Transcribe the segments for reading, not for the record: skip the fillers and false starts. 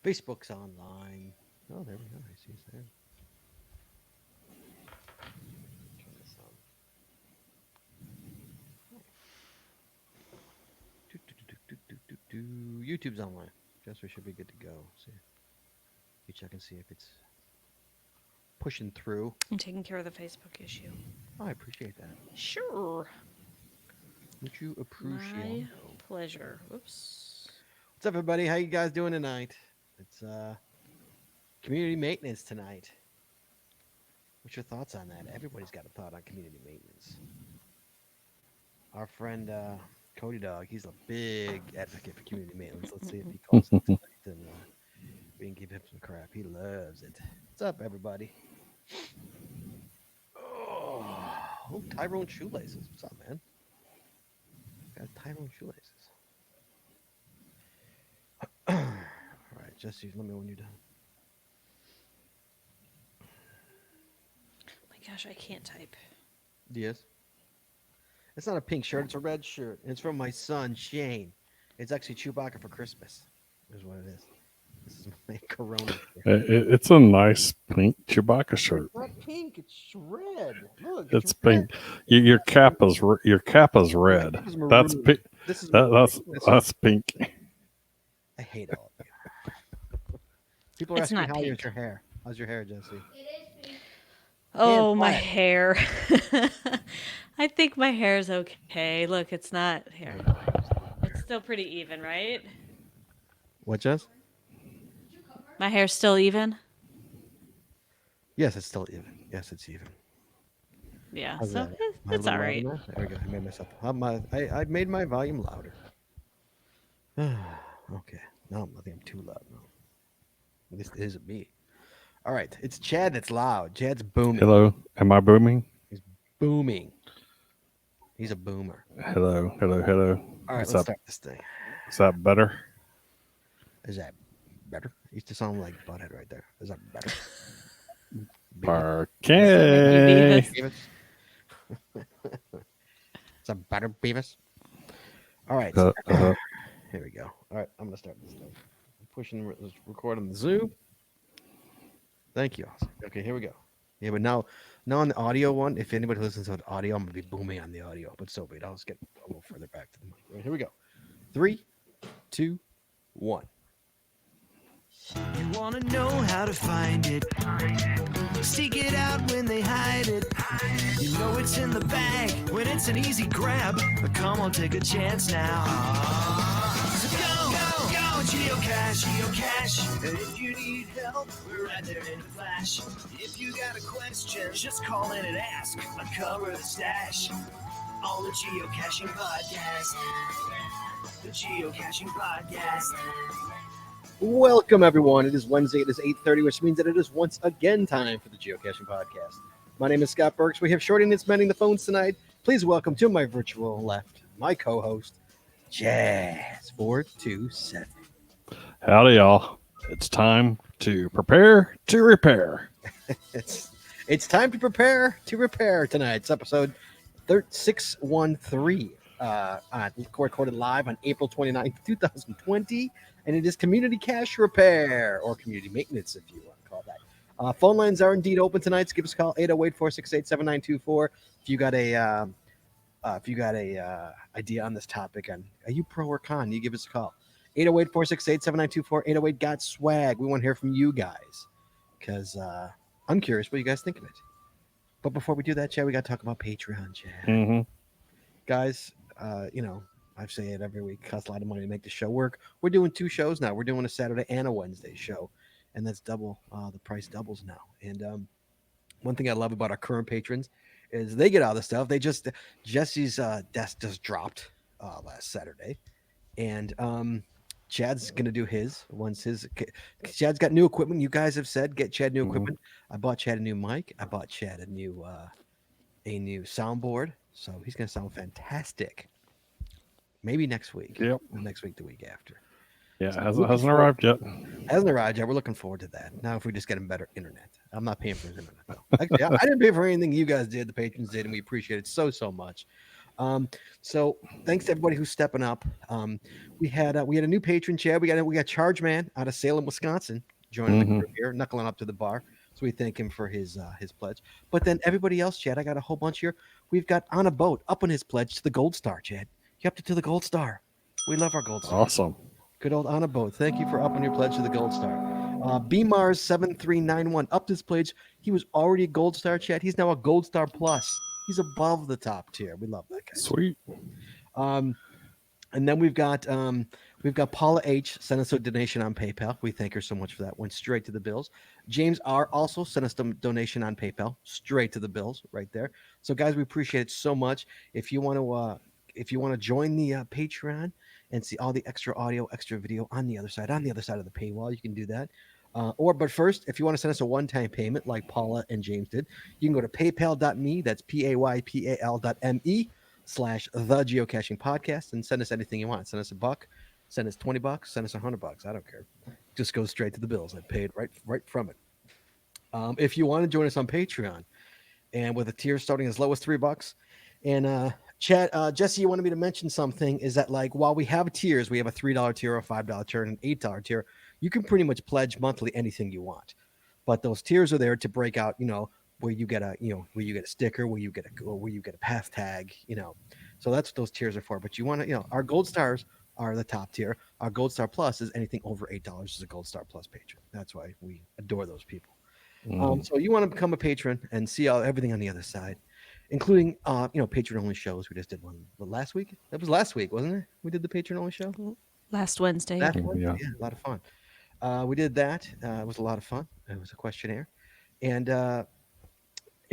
Facebook's online. Oh, there we go. I see it's there. Turn this on. YouTube's online. Guess we should be good to go. See, you check and see if it's pushing through. I'm taking care of the Facebook issue. Oh, I appreciate that. Sure. Would you My appreciate? pleasure. Whoops. What's up, everybody? How you guys doing tonight? It's community maintenance tonight. What's your thoughts on that? Everybody's got a thought on community maintenance. Our friend Cody Dog, he's a big advocate for community maintenance. Let's see if he calls in tonight and we can give him some crap. He loves it. What's up, everybody? Oh, Tyrone shoelaces. What's up, man? Got Tyrone shoelaces. All right, Jesse, let me know when you're done. My gosh, I can't type. Yes. It's not a pink shirt. It's a red shirt. It's from my son Shane. It's actually Chewbacca for Christmas. Is what it is. This is my Corona. It's a nice pink Chewbacca shirt. It's not pink. It's red. Look, It's red. pink. Your cap is red. This is That's maroon. pink. This is maroon. That's pink. I hate all of you. People are It's asking me not how is pink. your hair. How's your hair, Jesse? Oh, my flat. hair. I think my hair's okay. Look, it's not here. It's still pretty even, right? What, Jess? My hair's still even? Yes, it's still even. Yes, it's even. Yeah, How's so that? Am I a it's little all louder right. now? There we go. I made myself. I made my volume louder. Okay. No, I think I'm too loud now. At least it isn't me. All right. It's Chad that's loud. Chad's booming. Hello. Am I booming? He's booming. He's a boomer. Hello. All right, Is let's that start this thing. better? Is that better? Used to sound like Butthead right there. Is that better? Okay. Beavis? Is that better, Beavis? All right. Uh-huh. Here we go. All right, I'm gonna start this thing. I'm pushing this record on the Zoom. Thank you. Okay, here we go. Yeah, but now on the audio one, if anybody listens to the audio, I'm gonna be booming on the audio. But so be it. I'll just get a little further back to the mic. All right, here we go. 3, 2, 1. You wanna know how to find it. Seek it out when they hide it. You know it's in the bag when it's an easy grab. But come on, take a chance now. So go, geocache. And if you need help, we're right there in a flash. If you got a question, just call in and ask. Uncover the stash on the Geocaching Podcast. The Geocaching Podcast. Welcome everyone. It is Wednesday. It is 8:30, which means that it is once again time for the Geocaching Podcast. My name is Scott Burks. We have Shorty and it's mending the phones tonight. Please welcome to my virtual left, my co-host, Jazz427. Howdy, y'all. It's time to prepare to repair. It's time to prepare to repair tonight's episode 613. Recorded live on April 29th, 2020. And it is community cache repair or community maintenance, if you want to call that. Phone lines are indeed open tonight. So give us a call 808-468-7924. If you got a idea on this topic, on are you pro or con, you give us a call 808-468-7924. 808 got swag. We want to hear from you guys because I'm curious what you guys think of it. But before we do that, Chad, we got to talk about Patreon, Chad. Mm-hmm. Guys, I say it every week. It costs a lot of money to make the show work. We're doing 2 shows now. We're doing a Saturday and a Wednesday show, and that's double. The price doubles now. And one thing I love about our current patrons is they get all the stuff. Jesse's desk just dropped last Saturday, and Chad's gonna do his once his. Chad's got new equipment. You guys have said get Chad new equipment. I bought Chad a new mic. I bought Chad a new soundboard, so he's gonna sound fantastic. Maybe next week. Yep. Next week, the week after. Yeah, So hasn't arrived yet. Hasn't arrived yet. We're looking forward to that. Now, if we just get him better internet, I'm not paying for his internet. No. Actually, I didn't pay for anything you guys did. The patrons did, and we appreciate it so much. So thanks to everybody who's stepping up. We had a new patron, Chad. We got Charge Man out of Salem, Wisconsin, joining the crew here, knuckling up to the bar. So we thank him for his pledge. But then everybody else, Chad, I got a whole bunch here. We've got On a Boat up on his pledge to the Gold Star, Chad. You upped it to the Gold Star. We love our Gold Star. Awesome. Good old On a Boat. Thank you for upping your pledge to the Gold Star. BMars7391 upped his pledge. He was already a Gold Star, Chad. He's now a Gold Star Plus. He's above the top tier. We love that guy. Sweet. And then we've got Paula H sent us a donation on PayPal. We thank her so much for that. Went straight to the bills. James R also sent us a donation on PayPal, straight to the bills, right there. So guys, we appreciate it so much. If you want to join the Patreon and see all the extra audio, extra video on the other side of the paywall, you can do that. But first, if you want to send us a one-time payment like Paula and James did, you can go to paypal.me. That's paypal.me/the geocaching podcast and send us anything you want. Send us $1, send us $20, send us $100. I don't care. Just go straight to the bills. I paid right from it. If you want to join us on Patreon, and with a tier starting as low as $3, and Chad, Jesse, you wanted me to mention something. Is that like while we have tiers, we have a $3 tier, a $5 tier, and an $8 tier. You can pretty much pledge monthly anything you want, but those tiers are there to break out. Where you get a sticker, where you get a path tag. So that's what those tiers are for. But you want to, our Gold Stars are the top tier. Our Gold Star Plus is anything over $8 is a Gold Star Plus patron. That's why we adore those people. So you want to become a patron and see everything on the other side, including patron only shows. We just did one last week. That was last week, wasn't it? We did the patron only show Last Wednesday. Yeah. Yeah, a lot of fun. We did that. It was a lot of fun. It was a questionnaire, and if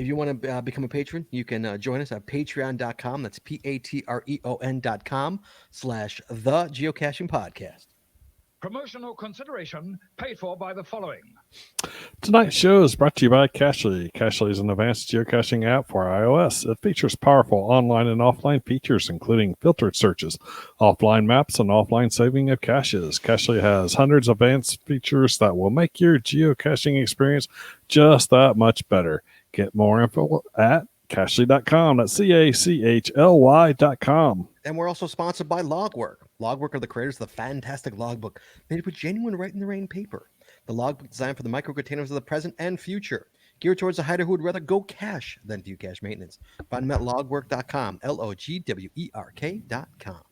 you want to become a patron, you can join us at patreon.com. That's patreon.com/the geocaching podcast. Promotional consideration paid for by the following. Tonight's show is brought to you by Cachly. Cachly is an advanced geocaching app for iOS. It features powerful online and offline features, including filtered searches, offline maps, and offline saving of caches. Cachly has hundreds of advanced features that will make your geocaching experience just that much better. Get more info at Cachly.com. That's CACHLY.com. And we're also sponsored by Logwork. Logwork are the creators of the fantastic logbook made with genuine Write in the Rain paper. The logbook designed for the micro containers of the present and future, geared towards a hider who would rather go cache than do cache maintenance. Find them at logwork.com, LOGWERK.com.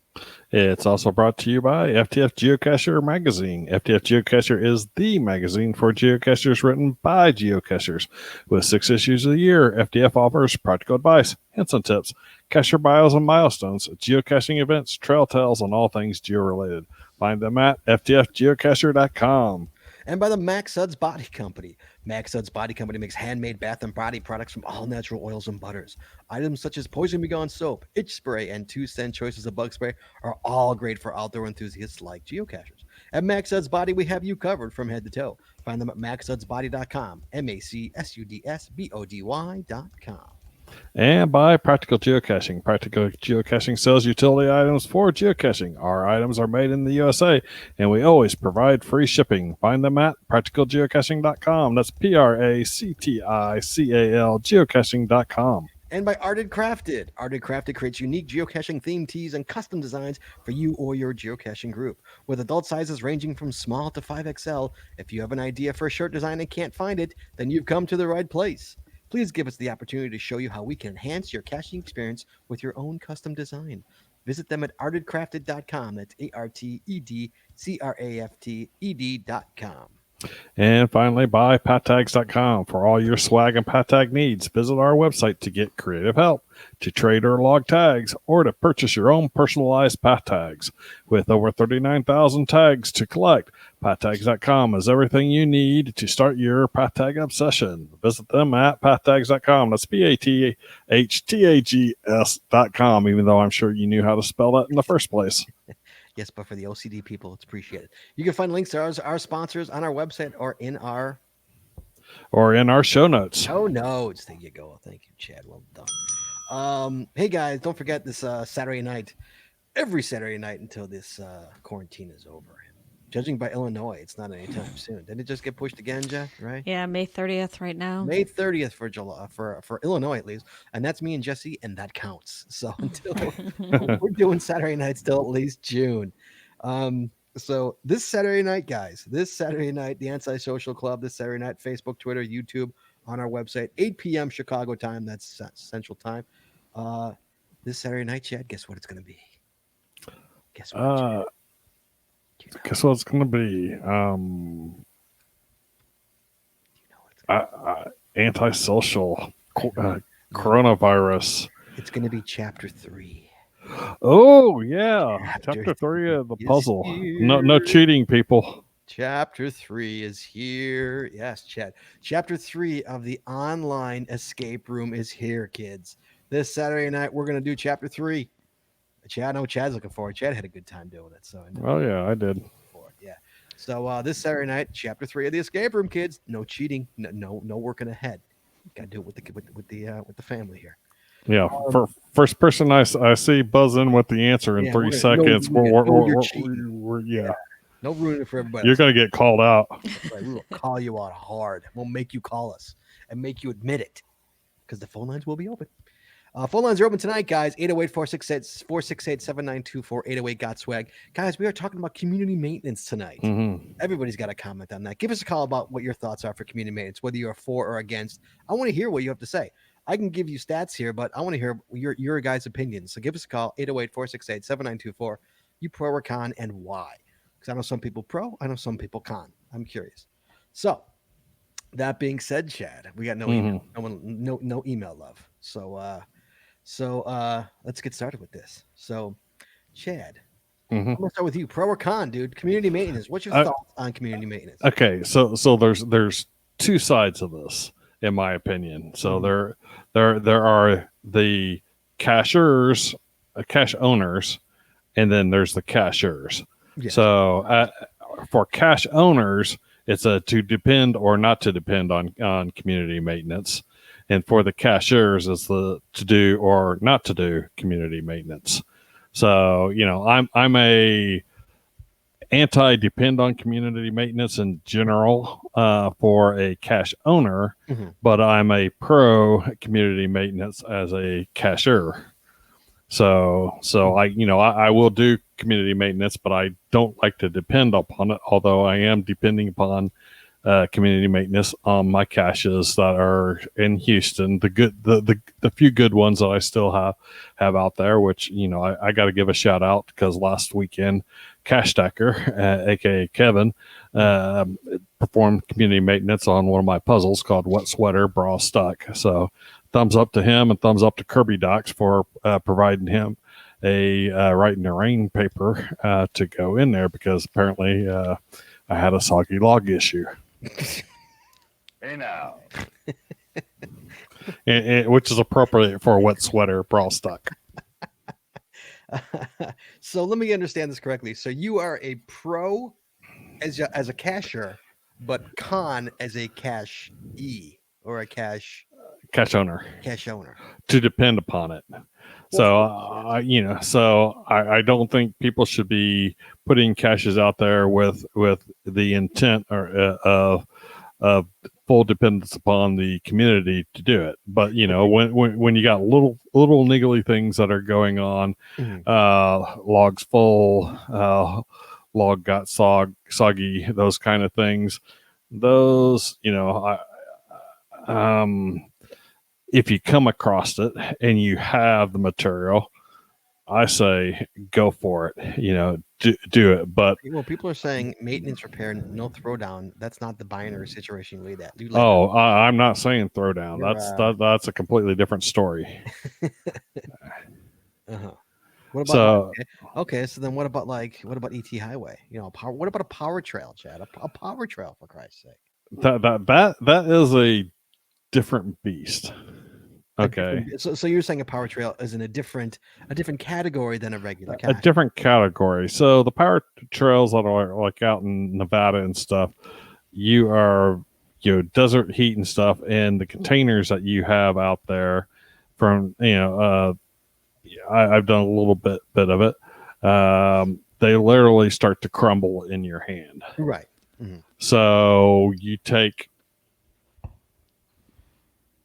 It's also brought to you by FTF Geocacher Magazine. FTF Geocacher is the magazine for geocachers written by geocachers. With 6 issues a year, FTF offers practical advice, hints and tips, cacher bios and milestones, geocaching events, trail tales, and all things geo-related. Find them at ftfgeocacher.com. And by the Max Suds Body Company. Max Suds Body Company makes handmade bath and body products from all natural oils and butters. Items such as Poison Begone soap, itch spray, and 2-cent choices of bug spray are all great for outdoor enthusiasts like geocachers. At Max Suds Body, we have you covered from head to toe. Find them at maxsudsbody.com, MACSUDSBODY.com. And by Practical Geocaching. Practical Geocaching sells utility items for geocaching. Our items are made in the USA, and we always provide free shipping. Find them at practicalgeocaching.com. That's PRACTICAL geocaching.com. And by Arted Crafted. Arted Crafted creates unique geocaching themed tees and custom designs for you or your geocaching group. With adult sizes ranging from small to 5XL, if you have an idea for a shirt design and can't find it, then you've come to the right place. Please give us the opportunity to show you how we can enhance your caching experience with your own custom design. Visit them at artedcrafted.com. That's ARTEDCRAFTED.com. And finally, by pattags.com. For all your swag and pattag needs, visit our website to get creative help, to trade or log tags, or to purchase your own personalized pattags. With over 39,000 tags to collect, pattags.com is everything you need to start your pattag obsession. Visit them at pattags.com. That's PATHTAGS.com, even though I'm sure you knew how to spell that in the first place. Yes, but for the OCD people, it's appreciated. You can find links to our sponsors on our website or in our show notes. show notes. There you go. Thank you, Chad. Well done. Hey, guys, don't forget this Saturday night, every Saturday night until this quarantine is over. judging by Illinois, it's not anytime soon. Didn't it just get pushed again, Jen? Right? Yeah, May 30th right now. May 30th for July for Illinois at least, and that's me and Jesse, and that counts. So until we're doing Saturday night still at least June. So this Saturday night, guys, the Antisocial Club, this Saturday night, Facebook, Twitter, YouTube, on our website, 8 p.m. Chicago time. That's Central Time. This Saturday night, Chad, guess what it's going to be? Guess what? Chad? Guess what it's going to be? Antisocial coronavirus. It's going to be Chapter 3. Oh yeah, Chapter 3 of the puzzle. No cheating, people. Chapter 3 is here. Yes, Chad. Chapter 3 of the online escape room is here, kids. This Saturday night, we're going to do Chapter 3. Chad, I know Chad's looking forward. Chad had a good time doing it. So. Oh yeah, I did. Yeah. So this Saturday night, Chapter 3 of the escape room, kids. No cheating. No working ahead. Got to do it with the family here. Yeah, for first person I see buzz in with the answer in 3 seconds. We're yeah. No ruining it for everybody. You're going to get called out. Right. We will call you out hard. We'll make you call us and make you admit it because the phone lines will be open. Phone lines are open tonight, guys. 808-468-7924, 808-GOT-SWAG. Guys, we are talking about community maintenance tonight. Mm-hmm. Everybody's got a comment on that. Give us a call about what your thoughts are for community maintenance, whether you're for or against. I want to hear what you have to say. I can give you stats here, but I want to hear your guys' opinions. So give us a call, 808-468-7924. You pro or con, and why? Because I know some people pro, I know some people con. I'm curious. So that being said, Chad, we got no email, no email love. So let's get started with this. So, Chad, I'm gonna start with you. Pro or con, dude? Community maintenance. What's your thoughts on community maintenance? Okay, so there's two sides of this, in my opinion. So there are the cashers, cash owners, and then there's the cashers. Yes. So for cash owners, it's to depend or not to depend on community maintenance. And for the cashers, it's to do or not to do community maintenance. So, I'm a anti-depend on community maintenance in general for a cash owner, but I'm a pro community maintenance as a cashier. So I will do community maintenance, but I don't like to depend upon it. Although I am depending upon community maintenance on my caches that are in Houston, the few good ones that I still have out there, which I got to give a shout out because last weekend Cash Stacker, aka Kevin, performed community maintenance on one of my puzzles called Wet Sweater Bra Stuck. So thumbs up to him and thumbs up to Kirby Docs for providing him a Write in the Rain paper to go in there because apparently I had a soggy log issue. Hey now. Which is appropriate for a Wet Sweater Bra Stuck. So let me understand this correctly. So you are a pro as a cashier, but con as a cashier or a cash owner. Cash owner. To depend upon it. So, I don't think people should be putting caches out there with the intent of full dependence upon the community to do it. But when you got little niggly things that are going on, logs full, log got soggy, those kind of things. Those, if you come across it and you have the material, I say go for it. Do it. But people are saying maintenance, repair, no throwdown. That's not the binary situation. You lead that. I'm not saying throwdown. That's a completely different story. What about okay? So then, what about ET Highway? What about a power trail, Chad? A power trail, for Christ's sake. That is a different beast. Okay. So you're saying a power trail is in a different category than a regular cache. A different category. So the power trails that are like out in Nevada and stuff, you are desert heat and stuff, and the containers that you have out there from I've done a little bit of it. they literally start to crumble in your hand. Right. Mm-hmm. So you take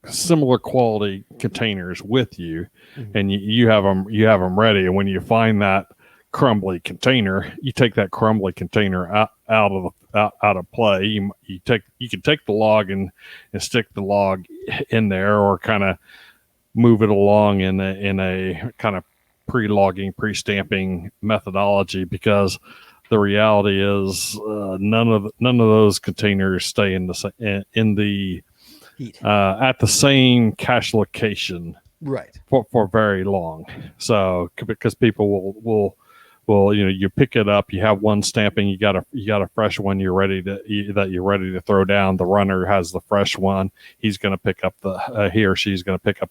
similar quality containers with you, and you have them ready. And when you find that crumbly container, you take that crumbly container out of play. You can take the log and stick the log in there, or kind of move it along in a kind of pre-logging, pre-stamping methodology, because the reality is none of those containers stay in the Heat. at the same cache location Right. for very long. So because people will you pick it up, you have one stamping, you got a fresh one you're ready to throw down. The runner has the fresh one. He's going to pick up he or she's going to pick up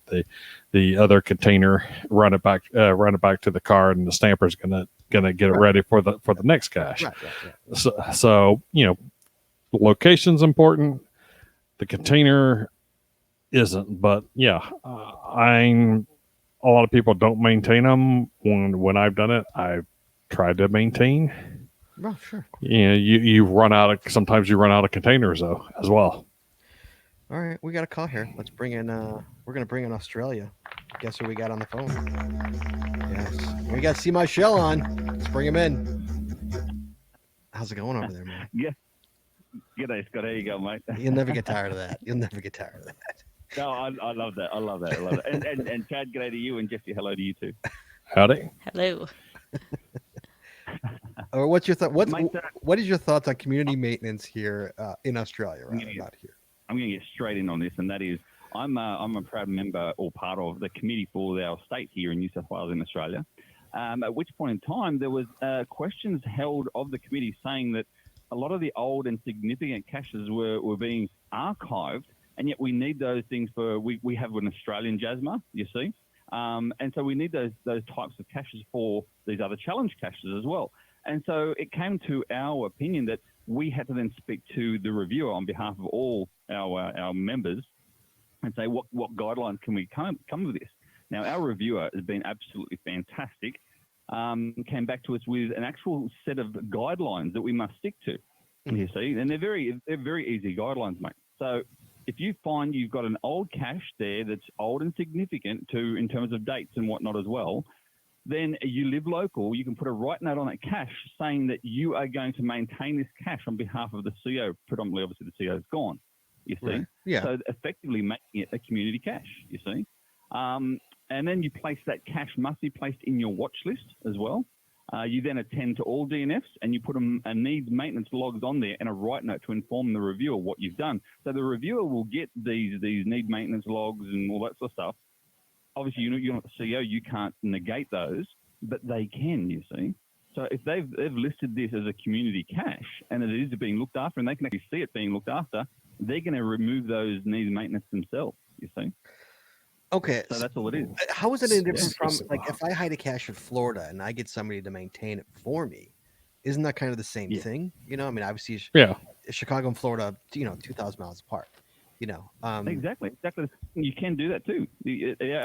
the other container, run it back to the card, and the stamper's going to get it ready for the next cache. Right. So the location's important. The container isn't, but yeah, a lot of people don't maintain them. When I've done it, I've tried to maintain. Oh, sure. You run out of, sometimes you run out of containers though as well. All right, we got a call here. Let's bring in. We're gonna bring in Australia. Guess who we got on the phone? Yes, we got See My Shell on. Let's bring him in. How's it going over there, man? Yeah. G'day, Scott. How you going, mate? You'll never get tired of that. You'll never get tired of that. No, I love that. I love that. And Chad, g'day to you, and Jesse, hello to you too. Howdy. Hello. Or what's your thought? What is your thoughts on community maintenance here in Australia? Right, not here. I'm going to get straight in on this, and that is, I'm a proud member or part of the committee for our state here in New South Wales in Australia. At which point in time, there was questions held of the committee saying that a lot of the old and significant caches were being archived, and yet we need those things we have an Australian JASMA, you see, and so we need those types of caches for these other challenge caches as well. And so it came to our opinion that we had to then speak to the reviewer on behalf of all our members and say what guidelines can we come with this. Now, our reviewer has been absolutely fantastic. Came back to us with an actual set of guidelines that we must stick to. You see, and they're very easy guidelines, mate. So if you find you've got an old cache there that's old and significant in terms of dates and whatnot as well, then you live local, you can put a right note on that cache saying that you are going to maintain this cache on behalf of the CO. Predominantly, obviously, the CO is gone. You see, right. Yeah. So effectively making it a community cache. You see. And then you place that cache must be placed in your watch list as well. You then attend to all DNFs and you put a needs maintenance logs on there and a write note to inform the reviewer what you've done. So the reviewer will get these need maintenance logs and all that sort of stuff. Obviously, you're not the CEO, you can't negate those, but they can, you see. So if they've listed this as a community cache and it is being looked after and they can actually see it being looked after, they're going to remove those needs maintenance themselves, you see. Okay. So that's all it is. How is it any different from, like, if I hide a cache in Florida and I get somebody to maintain it for me, isn't that kind of the same thing? You know, I mean, obviously, Chicago and Florida, 2,000 miles apart, Exactly. You can do that too.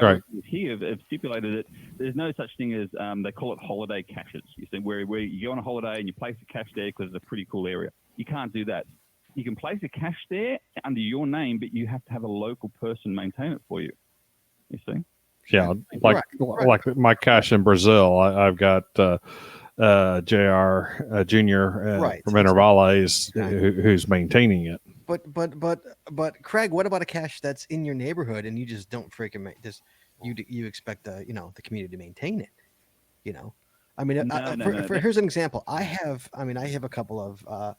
Right. Here have stipulated that there's no such thing as, they call it holiday caches. You see, where you go on a holiday and you place a cache there because it's a pretty cool area. You can't do that. You can place a cache there under your name, but you have to have a local person maintain it for you. You see? Yeah, like my cache in Brazil, I've got JR Junior from Intervales who's maintaining it. But Craig, what about a cache that's in your neighborhood and you just don't freaking you expect the community to maintain it? I mean, here's an example. I have a couple of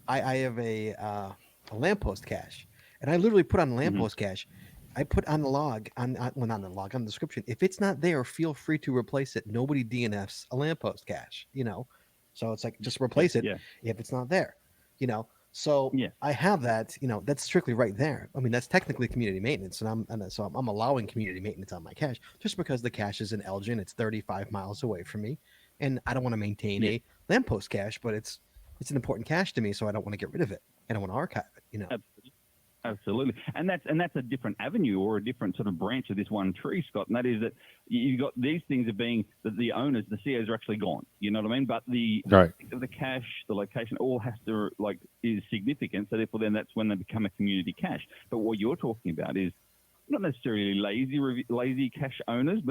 I have a lamppost cache, and I literally put on a lamppost cache. I put on the log on the description. If it's not there, feel free to replace it. Nobody DNFs a lamppost cache, So it's like, just replace it if it's not there, So I have that, that's strictly right there. I mean, that's technically community maintenance, and I'm allowing community maintenance on my cache just because the cache is in Elgin. It's 35 miles away from me, and I don't want to maintain a lamppost cache, but it's an important cache to me, so I don't want to get rid of it. I don't want to archive it, Absolutely. Absolutely, and that's a different avenue or a different sort of branch of this one tree, Scott. And that is that you've got these things of being that the owners, the CEOs, are actually gone. You know what I mean? But the cache, the location, all has to is significant. So therefore, then that's when they become a community cache. But what you're talking about is not necessarily lazy cache owners,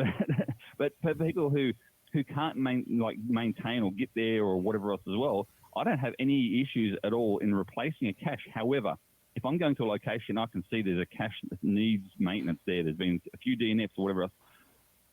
but people who can't maintain or get there or whatever else as well. I don't have any issues at all in replacing a cache. However, if I'm going to a location, I can see there's a cache that needs maintenance there. There's been a few DNFs or whatever else.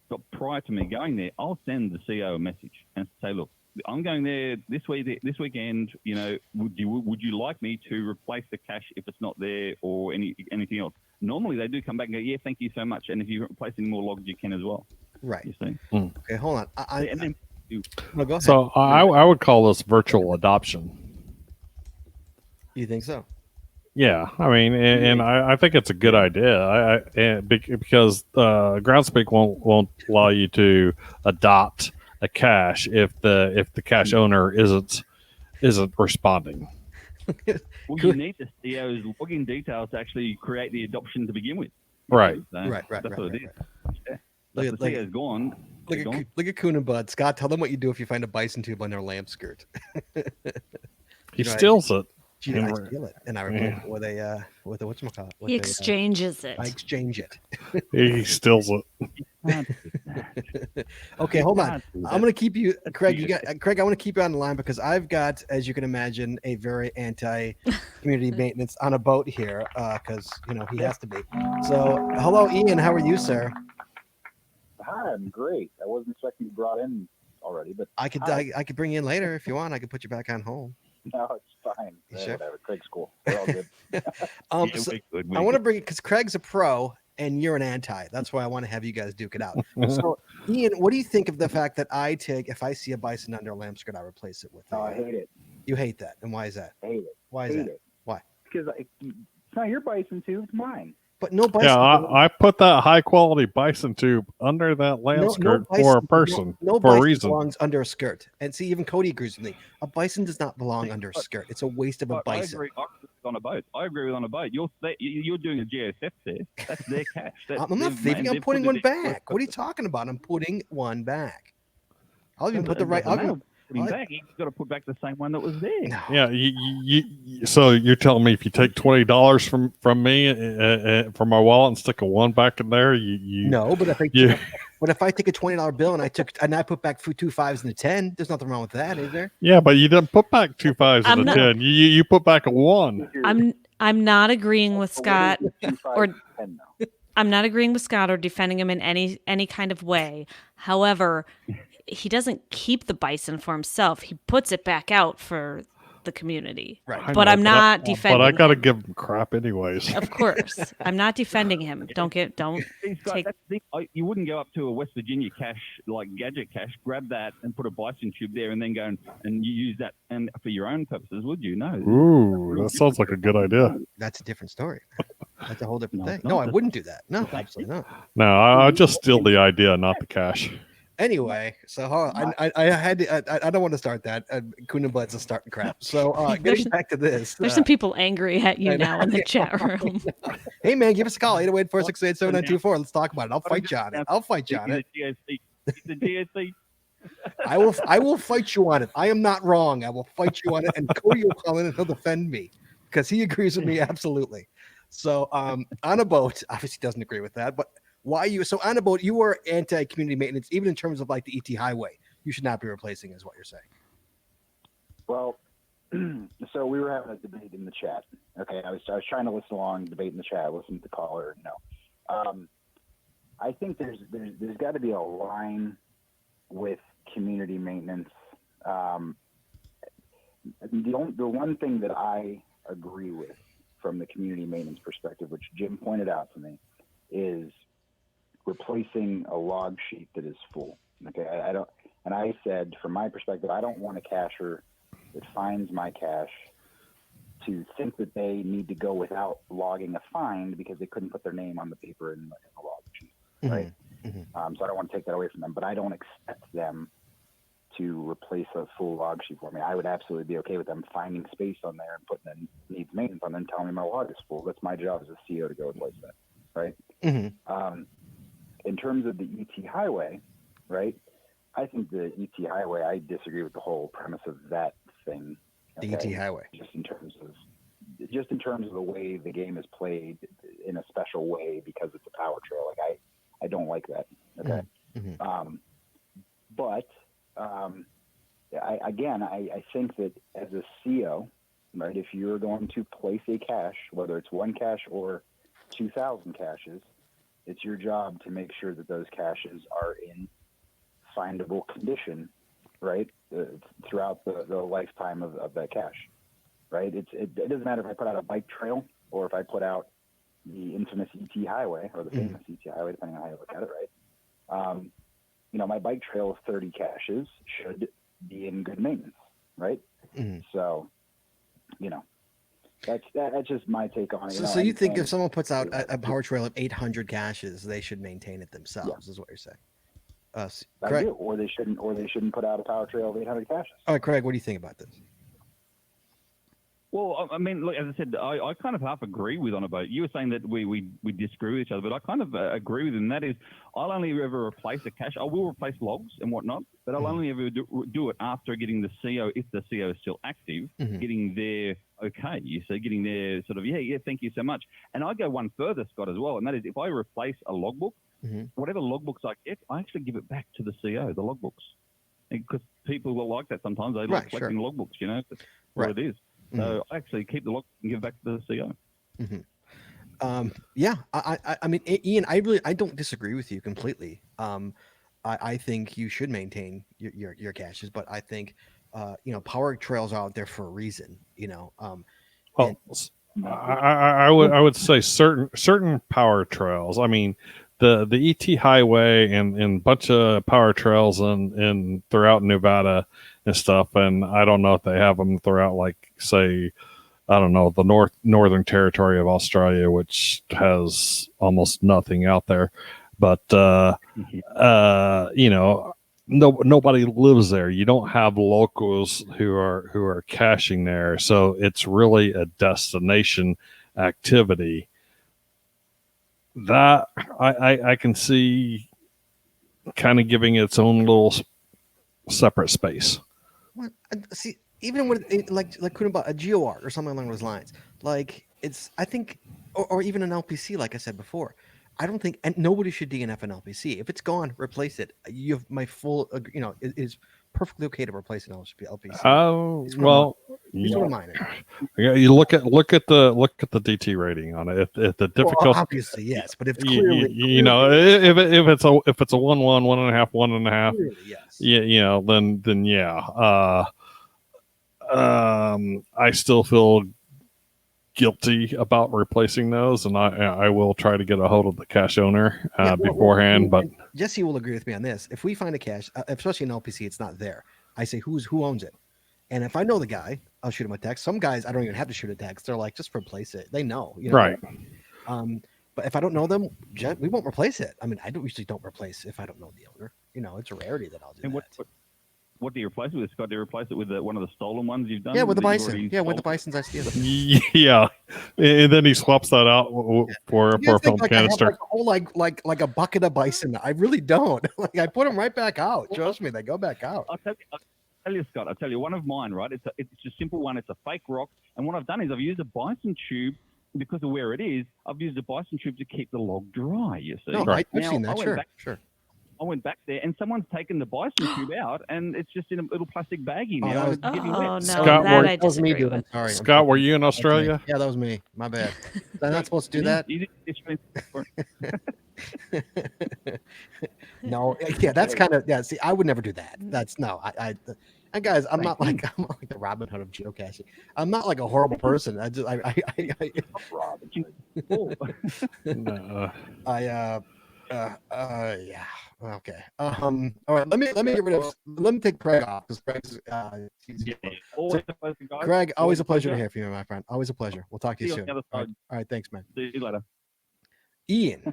But prior to me going there, I'll send the CEO a message and say, look, I'm going there this weekend. You know, would you like me to replace the cache if it's not there or anything else? Normally they do come back and go, yeah, thank you so much. And if you replace any more logs, you can as well. Right. You see? Okay, hold on. No, go ahead. So I would call this virtual adoption. You think so? Yeah, I mean, and I think it's a good idea. Because Groundspeak won't allow you to adopt a cache if the cache owner isn't responding. Well, you need the CEO's login details to actually create the adoption to begin with. Right. Right. That's what it is. Yeah. Look The CEO's gone. Look at Coon and Bud. Scott, tell them what you do if you find a bison tube on their lamp skirt. He steals it. I steal it, and I replace it with a whatchamacallit. He exchanges it. I exchange it. He steals it. Okay, hold on. I'm going to keep you, Craig. Craig. I want to keep you on the line because I've got, as you can imagine, a very anti-community maintenance on a boat here because he has to be. So, hello, Ian. How are you, sir? Hi, I'm great. I wasn't expecting to be brought in already, but I could bring you in later if you want. I could put you back on hold. No, it's fine. Sure? Whatever. Craig's cool. We're all good. So I want to bring it because Craig's a pro and you're an anti. That's why I want to have you guys duke it out. So, Ian, what do you think of the fact that if I see a bison under a lamp skirt, I replace it with? No, I hate it. You hate that, and why is that? I hate it. Why is that? Why? Because it's not your bison tube, it's mine. But no bison. Yeah, I put that high quality bison tube under that lamp skirt for a person no for a bison reason. belongs under a skirt. And see, even Cody agrees with me. A bison does not belong under a skirt. It's a waste of a bison. I agree on a boat. I agree with on a boat. You're doing a GSF there. That's their cash. I'm not thieving. I'm putting one back. What are you talking about? I'm putting one back. I'll even put the right. Putting back, you've got to put back the same one that was there. No. Yeah, so you're telling me if you take $20 from me from my wallet and stick a one back in there, no. But if I take a $20 bill and I put back 2 5s and a 10, there's nothing wrong with that, is there? Yeah, but you didn't put back 2 5s and a 10. You put back a 1. I'm not agreeing with Scott or I'm not agreeing with Scott or defending him in any kind of way. However, he doesn't keep the bison for himself. He puts it back out for the community. Right. But I'm not defending But I got to him. give him crap anyways. Of course. I'm not defending him. Don't take. You wouldn't go up to a West Virginia cache, like gadget cache, grab that and put a bison tube there and then go and you use that and for your own purposes, would you? No. Ooh, that sounds like a good idea. That's a different story. That's a whole different thing. No, I wouldn't do that. No, absolutely not. No, I'll just steal the idea, not the cash. Anyway, so I had to, I don't want to start that. Coon and Bud's a starting crap. So getting back to this. There's some people angry at you now in the chat room. Hey, man, give us a call, 808-468-7924. Let's talk about it. I'll fight you on it. The GSC. I will fight you on it. I am not wrong. I will fight you on it. And Cody will call in and he'll defend me because he agrees with me absolutely. So on a boat, obviously doesn't agree with that, but why so on a boat, you are anti-community maintenance, even in terms of like the ET highway. You should not be replacing, is what you're saying. Well, so we were having a debate in the chat. Okay, I was trying to listen along, debate in the chat, listen to the caller. No, I think there's got to be a line with community maintenance. The one thing that I agree with from the community maintenance perspective, which Jim pointed out to me, is replacing a log sheet that is full. Okay, I don't, and I said from my perspective, I don't want a cacher that finds my cache to think that they need to go without logging a find because they couldn't put their name on the paper in the log sheet, right? Mm-hmm. So I don't want to take that away from them, but I don't expect them to replace a full log sheet for me, I would absolutely be okay with them finding space on there and putting in needs maintenance on there and telling me my log is full. That's my job as a CEO to go replace that, right? Mm-hmm. In terms of the ET highway, right? I think the ET highway, I disagree with the whole premise of that thing. The ET highway. Just in terms of the way the game is played in a special way because it's a power trail. Like I don't like that. Okay. Mm-hmm. But I think that as a CO, right, if you're going to place a cache, whether it's one cache or 2,000 caches, it's your job to make sure that those caches are in findable condition, right, throughout the lifetime of that cache, right? It doesn't matter if I put out a bike trail or if I put out the infamous ET highway or the famous ET highway, depending on how you look at it, right? My bike trail of 30 caches should be in good maintenance, right? Mm-hmm. So, that's just my take on it. So you think if someone puts out a power trail of 800 caches, they should maintain it themselves? Is what you're saying? I do, or they shouldn't put out a power trail of 800 caches. All right, Craig, what do you think about this? Well, I mean, look, as I said, I kind of half agree with on about. You were saying that we disagree with each other, but I kind of agree with him. That is, I'll only ever replace a cache. I will replace logs and whatnot, but I'll only ever do it after getting the CO, if the CO is still active, getting their okay. You see, getting their sort of, yeah, thank you so much. And I go one further, Scott, as well, and that is if I replace a logbook, whatever logbooks I get, I actually give it back to the CO, the logbooks. Because people will like that sometimes. They like collecting logbooks, That's what it is. So I actually keep the log and give it back to the CO. Yeah, I mean, Ian, I don't disagree with you completely. I think you should maintain your caches, but I think power trails are out there for a reason. I would say certain power trails. I mean, the ET highway and a bunch of power trails in throughout Nevada and stuff, and I don't know if they have them throughout, like, say, I don't know, the northern territory of Australia, which has almost nothing out there. But nobody lives there. You don't have locals who are caching there, so it's really a destination activity that I can see kind of giving its own little separate space. What? See, even with like a GeoArt or something along those lines, like I think, or even an LPC, like I said before, I don't think, and nobody should DNF an LPC. If it's gone, replace it. You have my full, it is perfectly okay to replace an LPC. Oh, well, you look at the DT rating on it. If the difficulty, well, obviously yes, but if clearly, if it's a 1-1, 1.5, 1.5, yes. then yeah. I still feel guilty about replacing those, and I will try to get a hold of the cache owner beforehand. But Jesse will agree with me on this. If we find a cache, especially an LPC, it's not there, I say who owns it, and if I know the guy, I'll shoot him a text. Some guys I don't even have to shoot a text. They're like, just replace it. They know, right? But if I don't know them, we won't replace it. I mean, I usually don't replace if I don't know the owner. It's a rarity that I'll do that. What do you replace it with, Scott? Do you replace it with one of the stolen ones you've done? Yeah, with the bison. Yeah, with the bisons I steal. Yeah, and then he swaps that out for a film canister. I have like a bucket of bison. I really don't. Like I put them right back out. Trust me, they go back out. I'll tell you, Scott. I'll tell you one of mine. Right, it's a simple one. It's a fake rock, and what I've done is I've used a bison tube because of where it is. I've used a bison tube to keep the log dry. You see? No, right. I've seen that. Sure. I went back there and someone's taken the bison tube out and it's just in a little plastic baggie now. That was, no, Scott, that I disagree with. I'm sorry. Scott, were you in Australia? Yeah, that was me. My bad. I'm not supposed to do that. No, yeah, that's kind of See, I would never do that. That's no. And guys, I'm not like the Robin Hood of geocaching. I'm not like a horrible person. Yeah. Okay. All right. Let me take Craig off because Craig's. Craig, always a pleasure to hear from you, my friend. Always a pleasure. We'll talk to you soon. All right. Thanks, man. See you later. Ian,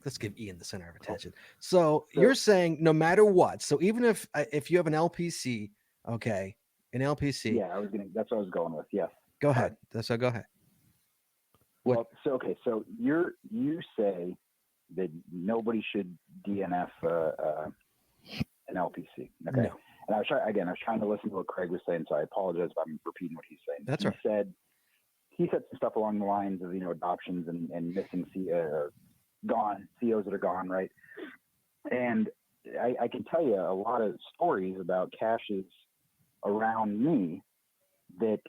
let's give Ian the center of attention. So you're saying no matter what, so even if you have an LPC, okay, an LPC. Yeah, that's what I was going with. Yes. Go ahead. So go ahead. Well, so you say that nobody should DNF an LPC. Okay. No. And I was trying to listen to what Craig was saying, so I apologize if I'm repeating what he's saying. That's right. He said some stuff along the lines of, adoptions and missing gone COs that are gone, right? And I can tell you a lot of stories about caches around me that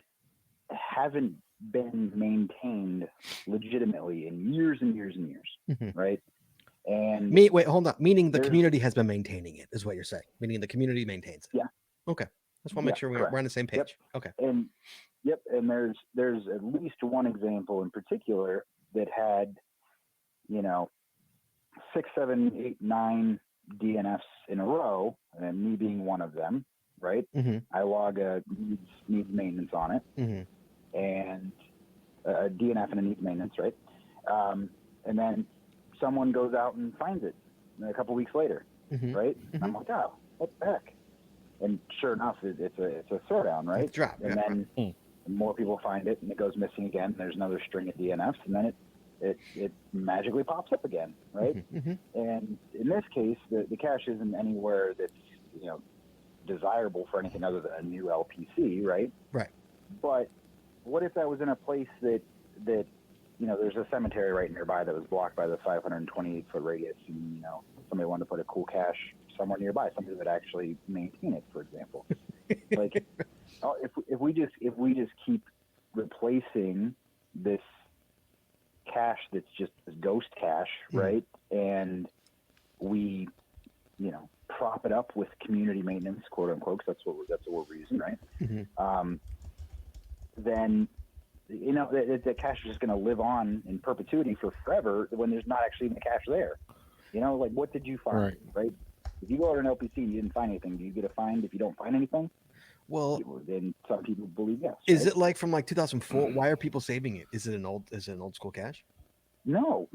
haven't been maintained legitimately in years and years and years, right? And wait, hold on. Meaning the community has been maintaining it, is what you're saying. Meaning the community maintains it. Yeah. Okay. Just want to make sure we're on the same page. Yep. Okay. And there's at least one example in particular that had, 6, 7, 8, 9 DNFs in a row, and me being one of them, right? Mm-hmm. I log a needs maintenance on it, and a DNF and a needs maintenance, right? And then someone goes out and finds it a couple weeks later, right? I'm like, oh, what the heck? And sure enough, it's a throwdown, right? It's dropped. And then more people find it, and it goes missing again. There's another string of DNFs, and then it magically pops up again, right? And in this case, the cache isn't anywhere that's desirable for anything other than a new LPC, right? Right. But what if that was in a place that there's a cemetery right nearby that was blocked by the 528-foot radius, and somebody wanted to put a cool cache somewhere nearby, somebody that would actually maintain it, for example. Like, if we just keep replacing this cache that's just this ghost cache, right? And we, prop it up with community maintenance, quote unquote, 'cause that's what we're using, right? Then the cache is just going to live on in perpetuity for forever when there's not actually even a cache there. Like, what did you find, right? If you go to an LPC and you didn't find anything, do you get a find if you don't find anything? Well, then some people believe yes. Is it like from 2004? Why are people saving it? Is it an old school cache? No,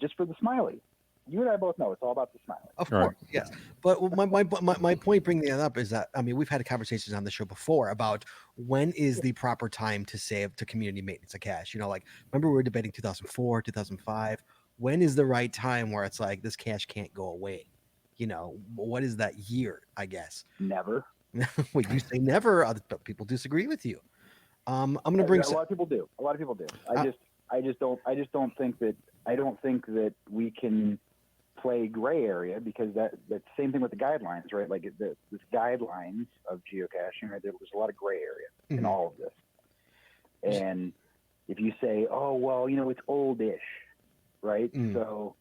just for the smiley. You and I both know it's all about the smiley. Of course, yes. But my point bringing that up is that, we've had conversations on the show before about when is the proper time to save to community maintenance a cache. Remember we were debating 2004, 2005. When is the right time where it's like this cache can't go away? What is that year? I guess never. Well, you say never. Other people disagree with you. I'm going to bring a lot of people do. I just don't think that. I don't think that we can play gray area, because that's the same thing with the guidelines, right? Like the guidelines of geocaching, right? There's a lot of gray area in all of this. And if you say, oh, well, it's oldish, right? So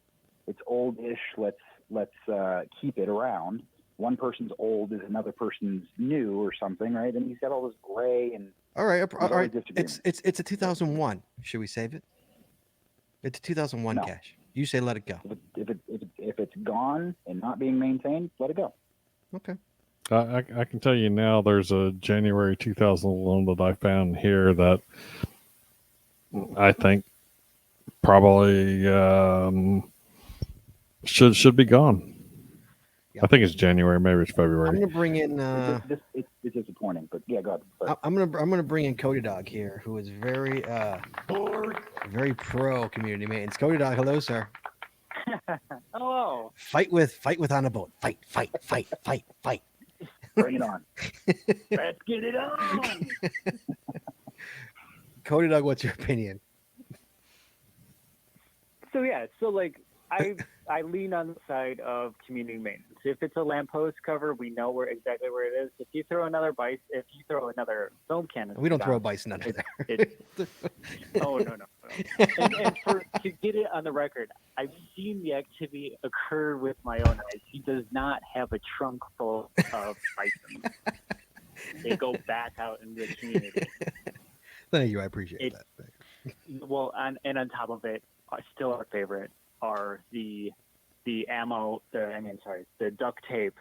it's oldish. Let's keep it around. One person's old is another person's new or something, right? And he's got all this gray and all right. It's a 2001. Should we save it? It's a 2001 cache. You say let it go. If it's gone and not being maintained, let it go. Okay. I can tell you now. There's a January 2001 that I found here that I think probably should be gone. Yep. I think it's January, maybe it's February. I'm gonna bring in. It's disappointing, but yeah, go ahead. I'm gonna bring in Cody Dog here, who is very pro community maintenance. Cody Dog, hello, sir. Hello. Fight with on a boat. Fight. Bring it on. Let's get it on. Cody Dog, what's your opinion? So like I lean on the side of community maintenance. If it's a lamppost cover, we know exactly where it is. If you throw another film cannon, we don't throw a bison under there. Oh no. And to get it on the record, I've seen the activity occur with my own eyes. He does not have a trunk full of bison. They go back out in the community. Thank you, I appreciate that. Well, on top of it, still our favorite are the duct tape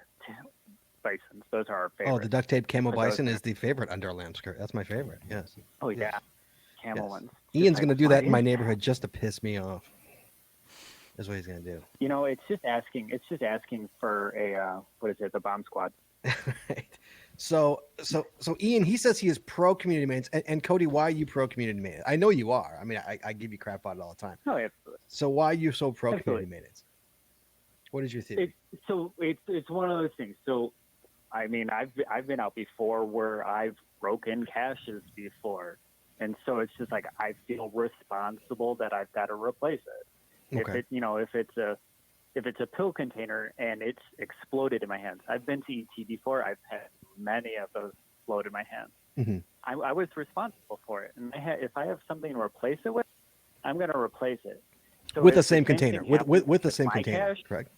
bisons. Those are our favorite. Oh, the duct tape camo bison is the favorite under a lamp skirt. That's my favorite. Yes. Oh yeah, camo ones. Ian's gonna do that in my neighborhood just to piss me off. Is what he's gonna do. You know, it's just asking. It's just asking for a what is it? The bomb squad. Right. So Ian, he says he is pro community maintenance. And Cody, why are you pro community maintenance? I know you are. I mean, I give you crap about it all the time. No, absolutely. So why are you so pro Absolutely. community maintenance? What is your theory? It's one of those things. So, I mean, I've been out before where I've broken caches before, and so it's just like I feel responsible that I've got to replace it. Okay. If it's a pill container and it's exploded in my hands. I've been to ET before. I've had many of those explode in my hands. Mm-hmm. I was responsible for it, and if I have something to replace it with, I'm going to replace it. So With the if same thing container. happens With the same my container, cache, correct?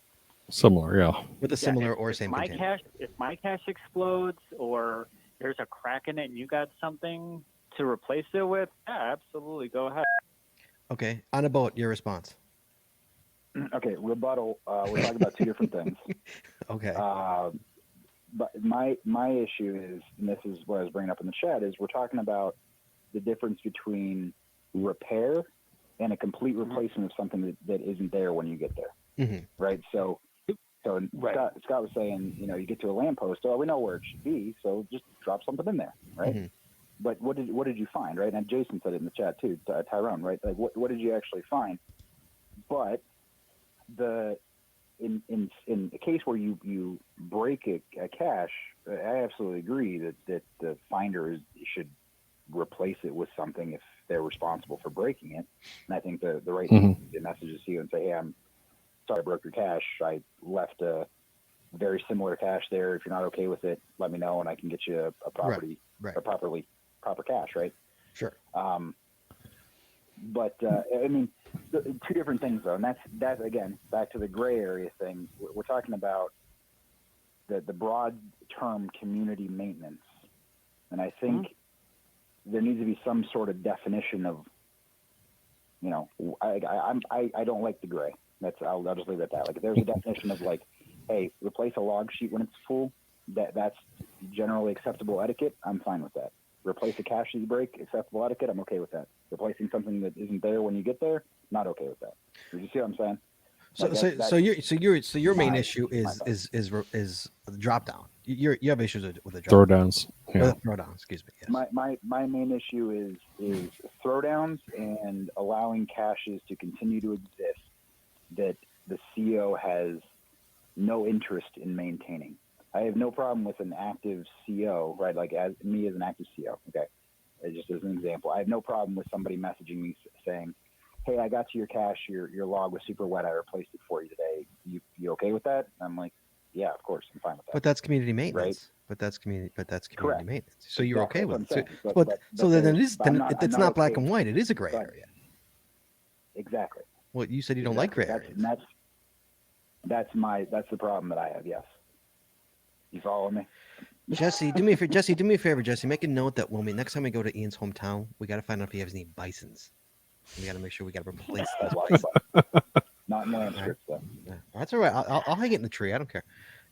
Similar, yeah. With a similar or same my container. if my cache explodes or there's a crack in it and you got something to replace it with, yeah, absolutely, go ahead. Okay. On a boat, your response. Okay, rebuttal. We're talking about two different things. Okay. But my issue is, and this is what I was bringing up in the chat, is we're talking about the difference between repair and a complete replacement of something that isn't there when you get there, Mm-hmm. right? So Right. Scott was saying, you get to a lamppost, oh, we know where it should be, so just drop something in there, right? Mm-hmm. But what did you find, right? And Jason said it in the chat too, Tyrone, right? Like, what did you actually find? But in the case where you break a cache, I absolutely agree that the finder should replace it with something if they're responsible for breaking it. And I think the right thing to message is to you and say, hey, I'm sorry I broke your cache. I left a very similar cache there. If you're not okay with it, let me know and I can get you a property Right. a proper cache, right? Sure. But I mean, two different things though, and that's again back to the gray area thing. We're talking about the broad term community maintenance, and I think there needs to be some sort of definition of, I don't like the gray. I'll just leave it at that. Like if there's a definition of like, hey, replace a log sheet when it's full, that's generally acceptable etiquette. I'm fine with that. Replace a cache that you break, acceptable etiquette. I'm okay with that. Replacing something that isn't there when you get there, not okay with that. Do you see what I'm saying? So your main issue is the drop down. You have issues with the drop Throwdowns. Yeah. throwdown. Excuse me. Yes. My main issue is throwdowns and allowing caches to continue to exist that the CO has no interest in maintaining. I have no problem with an active CO, right? Like as me as an active CO. Okay, just as an example, I have no problem with somebody messaging me saying, "Hey, I got to your cache. Your log was super wet. I replaced it for you today. You okay with that?" And I'm like, "Yeah, of course, I'm fine with that." But that's community maintenance. Right? But that's community Correct. maintenance. So you're okay That's with what it. I'm saying. So then it is. I'm It's not black okay and white. It is a gray but- area. Exactly. Well, you said you don't like gray areas. That's the problem that I have. Yes. You follow me? Jesse, do me a favor. Jesse, make a note that next time we go to Ian's hometown, we got to find out if he has any bisons. We got to make sure we got to replace those bisons. Not in landscapes, though. Yeah, that's all right. I'll hang it in the tree. I don't care.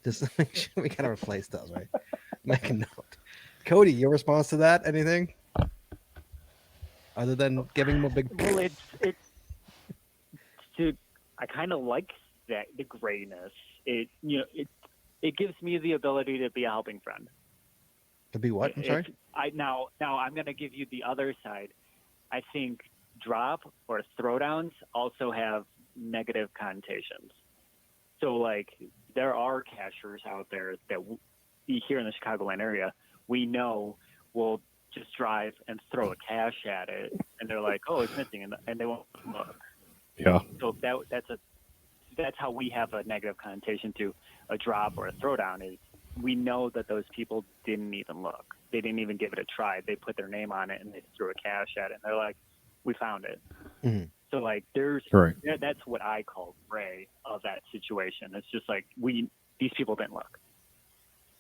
Just make sure we got to replace those, right? Make a note. Cody, your response to that? Anything other than giving him a big? Well, I kind of like that the grayness. It gives me the ability to be a helping friend. To be what? I'm sorry. Now I'm going to give you the other side. I think drop or throwdowns also have negative connotations. So like there are cachers out there that here in the Chicagoland area, we know will just drive and throw a cache at it, and they're like, "Oh, it's missing," and they won't look. Yeah. So that's how we have a negative connotation to a drop or a throwdown is we know that those people didn't even look. They didn't even give it a try. They put their name on it and they threw a cache at it, and they're like, "We found it." Mm-hmm. So like that's what I call gray of that situation. It's just like these people didn't look.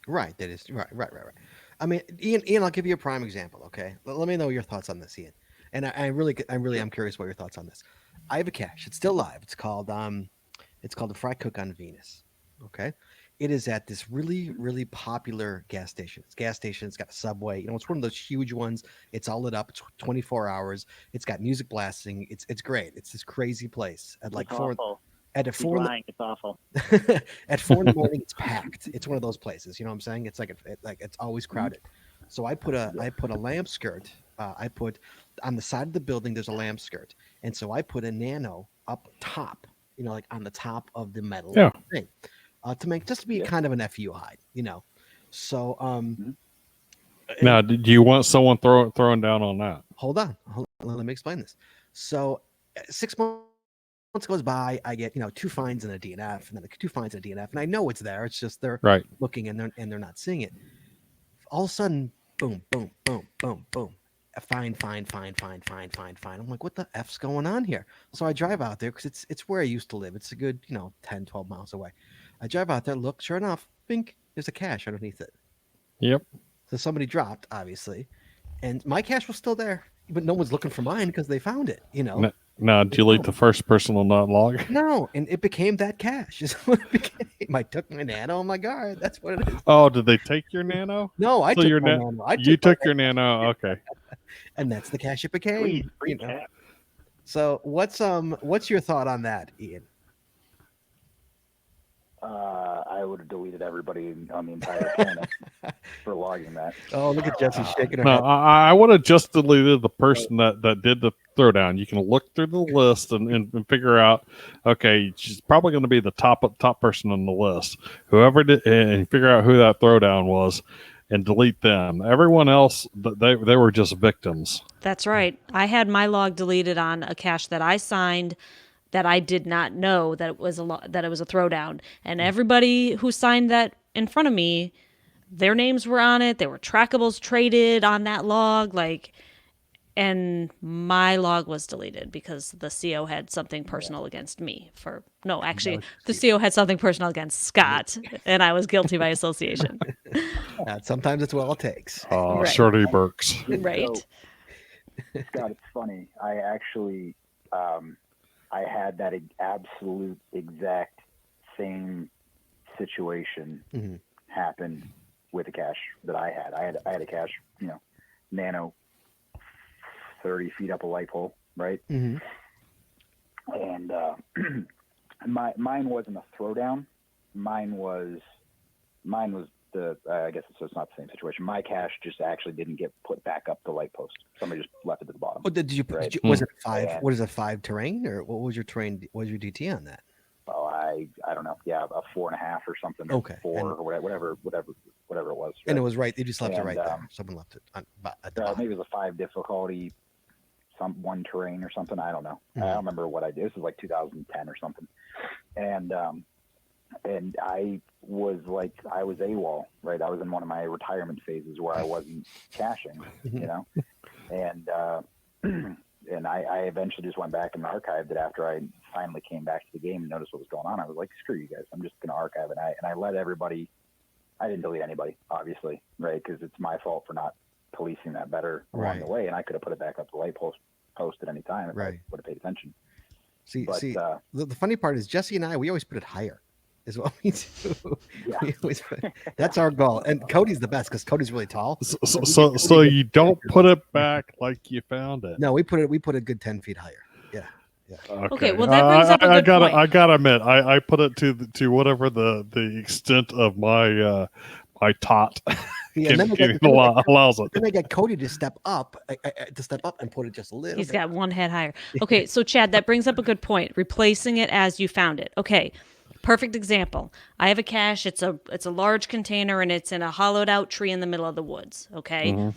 Right. That is right. I mean, Ian, I'll give you a prime example. Okay, let me know your thoughts on this, Ian. And I'm curious what your thoughts on this. I have a cache. It's still live. It's called the Fry Cook on Venus. Okay, it is at this really, really popular gas station. It's a gas station. It's got a Subway. It's one of those huge ones. It's all lit up. It's 24 hours. It's got music blasting. It's great. It's this crazy place at like It's awful. at He's 4 in the, lying. It's awful. at 4 in the morning, it's packed. It's one of those places. You know what I'm saying? It's like it's always crowded. So I put a lamp skirt. I put on the side of the building. There's a lamp skirt, and so I put a nano up top. You know, like on the top of the metal thing, to make just to be kind of an FU hide. You know, so Now, do you want someone throwing down on that? hold on, let me explain this. So 6 months goes by, I get 2 fines and a DNF, and then 2 fines and a DNF, and I know it's there. It's just they're Right. looking and they're not seeing it. All of a sudden, boom, boom, boom, boom, boom. A fine. I'm like, what the F's going on here? So I drive out there because it's where I used to live. It's a good 10, 12 miles away. I drive out there, look, sure enough, bink, there's a cache underneath it. Yep. So somebody dropped, obviously, and my cache was still there, but no one's looking for mine because they found it. Now, delete the first personal not log. No, and it became that cache. Is what it became. I took my nano. I'm like, all right, that's what it is. Oh, did they take your nano? No, I So took your my na- nano. You took your nano. Okay. and that's the cache it became. Please, free you know? cat. So what's your thought on that, Ian? I would have deleted everybody on the entire planet for logging that. Oh, look at Jesse shaking her No, head. I would have just deleted the person that did the throwdown. You can look through the list and figure out, okay, she's probably going to be the top person on the list. Whoever did, and figure out who that throwdown was, and delete them. Everyone else, they were just victims. That's right. I had my log deleted on a cache that I signed that I did not know that it was that it was a throwdown, and everybody who signed that in front of me, their names were on it. There were trackables traded on that log, and my log was deleted because the CO had something personal against me. The CO had something personal against Scott, and I was guilty by association. Sometimes it's all it takes. Right. Shorty Burks. Right. So, Scott, it's funny. I actually, I had that absolute exact same situation happen with a cache that I had. I had a cache, nano, 30 feet up a light pole, right? Mm-hmm. And mine wasn't a throwdown. Mine was the I guess it's not the same situation. My cache just actually didn't get put back up the light post. Somebody just left it at the bottom. Oh, did you? Right. Was it 5? What is a 5 terrain, or what was your terrain? What was your DT on that? Oh, I don't know. Yeah, a 4.5 or something. Or Okay. 4 or whatever it was. And it right? was right. They just left it And, right there. Someone left it at the bottom. maybe it was a 5 difficulty, one terrain or something. I don't know. I don't remember what I did. This was like 2010 or something. And I was AWOL, right? I was in one of my retirement phases where I wasn't caching, and I eventually just went back and archived it after I finally came back to the game and noticed what was going on. I was like, screw you guys, I'm just going to archive it. And I let everybody. I didn't delete anybody, obviously, right? Because it's my fault for not policing that better along the way, and I could have put it back up the light post at any time if I would have paid attention. See, the funny part is Jesse and we always put it higher. Is what we do. Yeah. That's our goal. And Cody's the best because Cody's really tall. So you don't put it back like you found it. No, we put a good 10 feet higher. Yeah. Okay, well that brings up a good point. I gotta admit, I put it to whatever the extent of my my tot allows it. Then they get Cody to step up and put it just a little. He's bit. got one head higher. Okay, so Chad, that brings up a good point. Replacing it as you found it. Okay. Perfect example. I have a cache. It's a large container and it's in a hollowed out tree in the middle of the woods. Okay.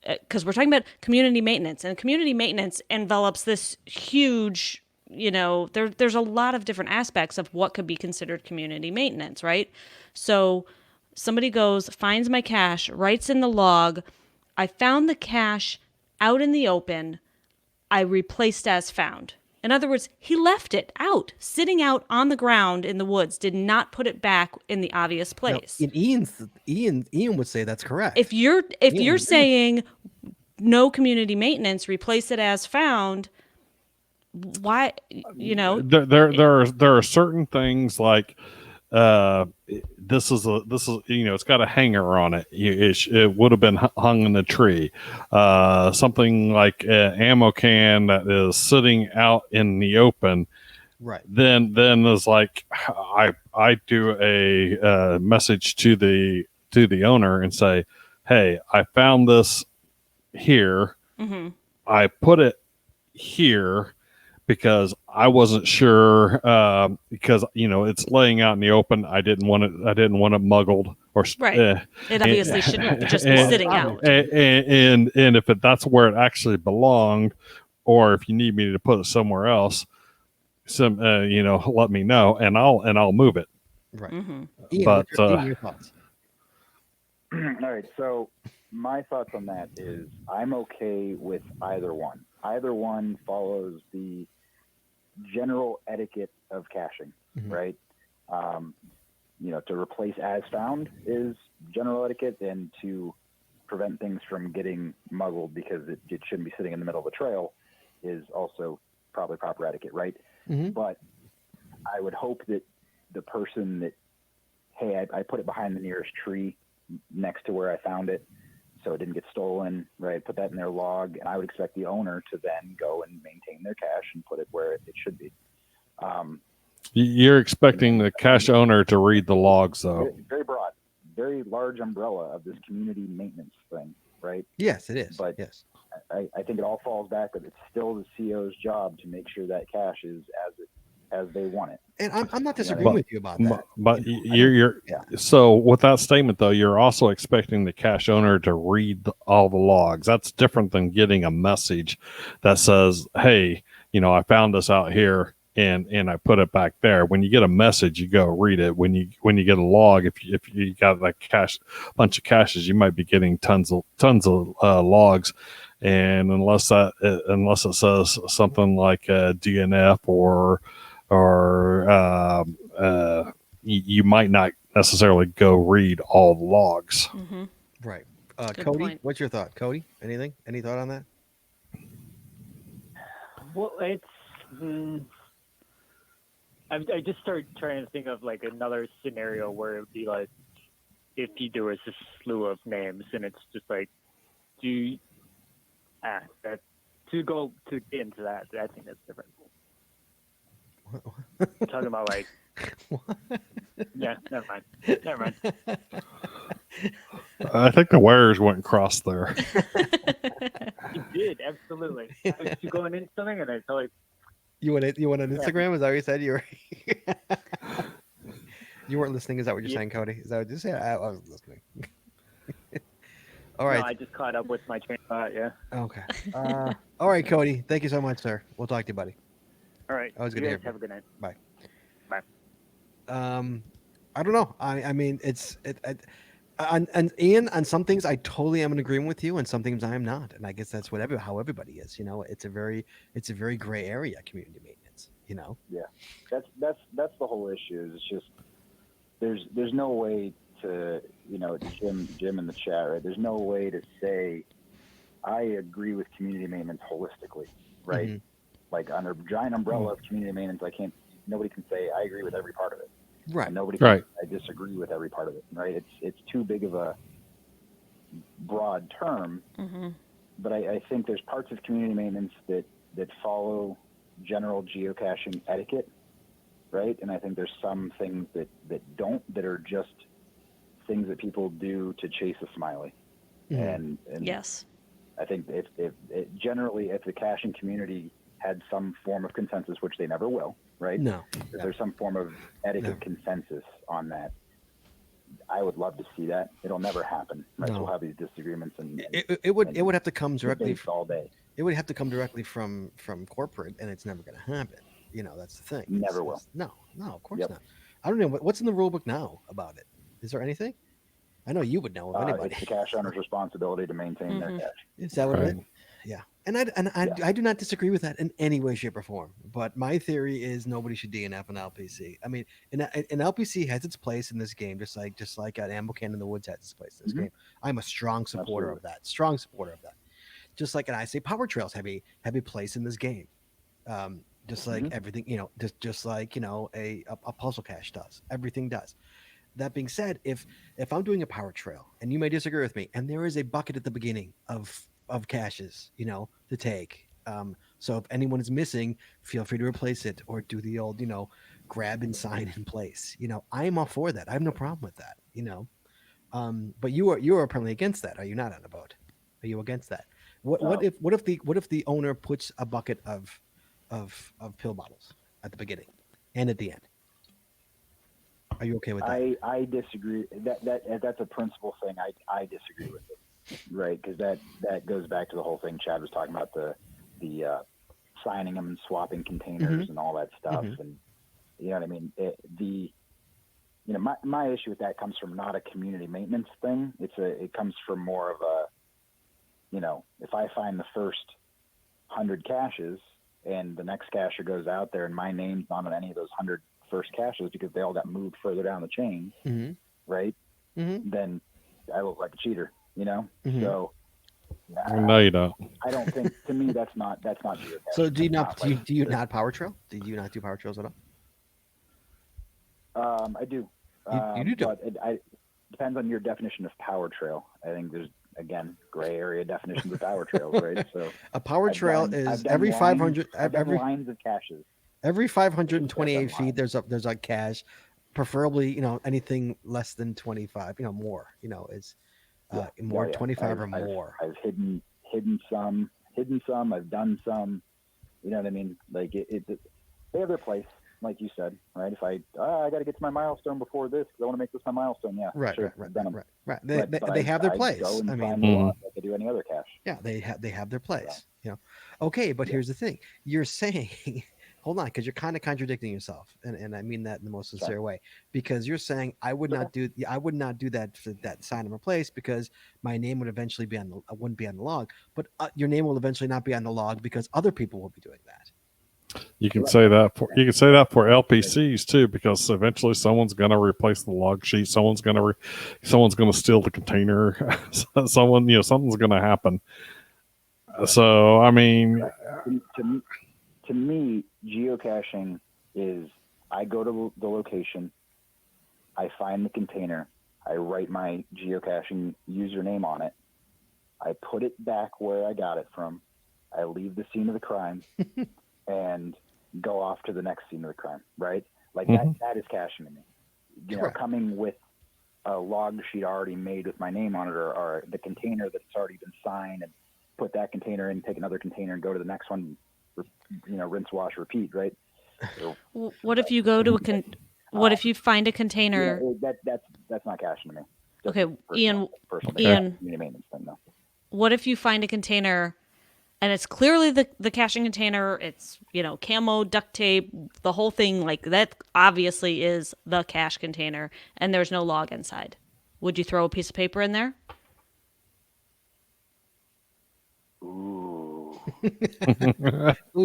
Because we're talking about community maintenance, and community maintenance envelops this huge, there's a lot of different aspects of what could be considered community maintenance, right? So somebody finds my cache, writes in the log, I found the cache out in the open. I replaced as found. In other words, he left it out, sitting out on the ground in the woods, did not put it back in the obvious place. Now, Ian would say that's correct. If you're saying no community maintenance, replace it as found, why there are certain things like this is it's got a hanger on it. It would have been hung in the tree. Something like an ammo can that is sitting out in the open. Right. then it's like I do a message to the owner and say, hey, I found this here. Mm-hmm. I put it here because I wasn't sure, because it's laying out in the open. I didn't want it muggled or Right. It obviously shouldn't just be sitting out. And if that's where it actually belonged, or if you need me to put it somewhere else, let me know and I'll move it. Right. Mm-hmm. Ian, But Ian, your thoughts? All right. So my thoughts on that is I'm okay with either one. Either one follows the general etiquette of caching, right? To replace as found is general etiquette, and to prevent things from getting muzzled because it shouldn't be sitting in the middle of a trail is also probably proper etiquette, right? But I would hope that the person that, hey, I put it behind the nearest tree next to where I found it so it didn't get stolen, right? Put that in their log, and I would expect the owner to then go and maintain their cache and put it where it should be. You're expecting the cache owner to read the logs, though. Very, very broad, very large umbrella of this community maintenance thing, right? Yes, it is. But yes, I think it all falls back, but it's still the CO's job to make sure that cache is as they want it. and I'm not disagreeing with you about that. But you're so with that statement though, you're also expecting the cache owner to read all the logs. That's different than getting a message that says, "Hey, I found this out here and I put it back there." When you get a message, you go read it. When you get a log, if you got like bunch of caches, you might be getting tons of logs. And unless it says something like DNF or you might not necessarily go read all the logs. Mm-hmm. Right. Good Cody, point. what's your thought? Cody, anything? Any thought on that? Well, it's. I just started trying to think of like another scenario where it would be like if there was a slew of names, and it's just like, to get into that, I think that's different. I'm talking about like, yeah, never mind. I think the wires went cross there. You did, absolutely. I was going into something, and I felt like You went on Instagram? Is that what you said? You were you weren't listening? Is that what you're saying, Cody? Is that what you said? I wasn't listening. All right. No, I just caught up with my train of thought. Yeah. Okay. All right, Cody. Thank you so much, sir. We'll talk to you, buddy. All right. Always good You to guys hear have a good night. Bye. Bye. I don't know. I mean, and Ian, on some things I totally am in agreement with you, and some things I am not. And I guess that's how everybody is. It's a very gray area, community maintenance. Yeah, that's the whole issue. Is it's just there's no way to Jim in the chat, right? There's no way to say I agree with community maintenance holistically, right? Like under a giant umbrella of community maintenance, nobody can say I agree with every part of it. Right. And nobody can say I disagree with every part of it, right? It's too big of a broad term. But I think there's parts of community maintenance that follow general geocaching etiquette, right? And I think there's some things that don't, that are just things that people do to chase a smiley. And yes, I think if the caching community had some form of consensus, which they never will, right? No. If there's some form of etiquette consensus on that, I would love to see that. It'll never happen, right? No. We'll have these disagreements, and it would have to come directly all day. It would have to come directly from corporate, and it's never going to happen. That's the thing. Never will. No, of course not. I don't know what's in the rule book now about it. Is there anything? I know you would know if anybody. It's the cache owner's responsibility to maintain their cache. Is that what it is? Yeah. And I do not disagree with that in any way, shape, or form. But my theory is nobody should DNF an LPC. I mean, an LPC has its place in this game, just like an ammo can in the woods has its place in this game. I'm a strong supporter of that. Strong supporter of that. Just like, and I say power trails have a place in this game. Just like everything, just like a puzzle cache does. Everything does. That being said, if I'm doing a power trail, and you may disagree with me, and there is a bucket at the beginning of caches, to take, So if anyone is missing, feel free to replace it or do the old, grab and sign in place. I'm all for that. I have no problem with that. But you are apparently against that. Are you not, on the boat? Are you against that? What if the owner puts a bucket of pill bottles at the beginning and at the end? Are you okay with that? I disagree. That's a principle thing. I disagree with it, right? Because that goes back to the whole thing Chad was talking about, the signing them and swapping containers and all that stuff, and you know what I mean. My issue with that comes from not a community maintenance thing. It comes from more of a, if I find the first 100 caches and the next cacher goes out there and my name's not on any of those 100 first caches because they all got moved further down the chain, right? Then I look like a cheater, So No, you don't. I don't think, to me, that's not geocaching. So do you not power trail? Do you not do power trails at all? I do. You do. But it depends on your definition of power trail. I think there's, again, gray area definitions of power trails, right? So a power trail is every 500 every lines of caches. Every 528 feet, there's a cache, preferably anything less than 25. More. Is more 25 or more. I've hidden some. I've done some. You know what I mean? Like they have their place, like you said, right? If I got to get to my milestone before this because I want to make this my milestone. Yeah, right, sure, right. They have their place. I mean, like I do any other cache. Yeah, they have their place. Okay, but here's the thing: you're saying. Hold on, because you're kind of contradicting yourself, and I mean that in the most sincere way. Because you're saying I would not do that sign and replace because my name would eventually be wouldn't be on the log, but your name will eventually not be on the log because other people will be doing that. You can say that for LPCs too, because eventually someone's going to replace the log sheet. Someone's going to steal the container. Something's going to happen. So I mean. To me, geocaching is I go to the location, I find the container, I write my geocaching username on it, I put it back where I got it from, I leave the scene of the crime, and go off to the next scene of the crime, right? Like that is caching to me. Coming with a log sheet already made with my name on it, or the container that's already been signed, and put that container in, take another container, and go to the next one. Rinse, wash, repeat, right? So, what if you go to what if you find a container? That's not caching to me. That's okay, Ian. Maintenance thing, though. What if you find a container, and it's clearly the caching container? It's camo, duct tape, the whole thing. Like that obviously is the cache container, and there's no log inside. Would you throw a piece of paper in there? Ooh,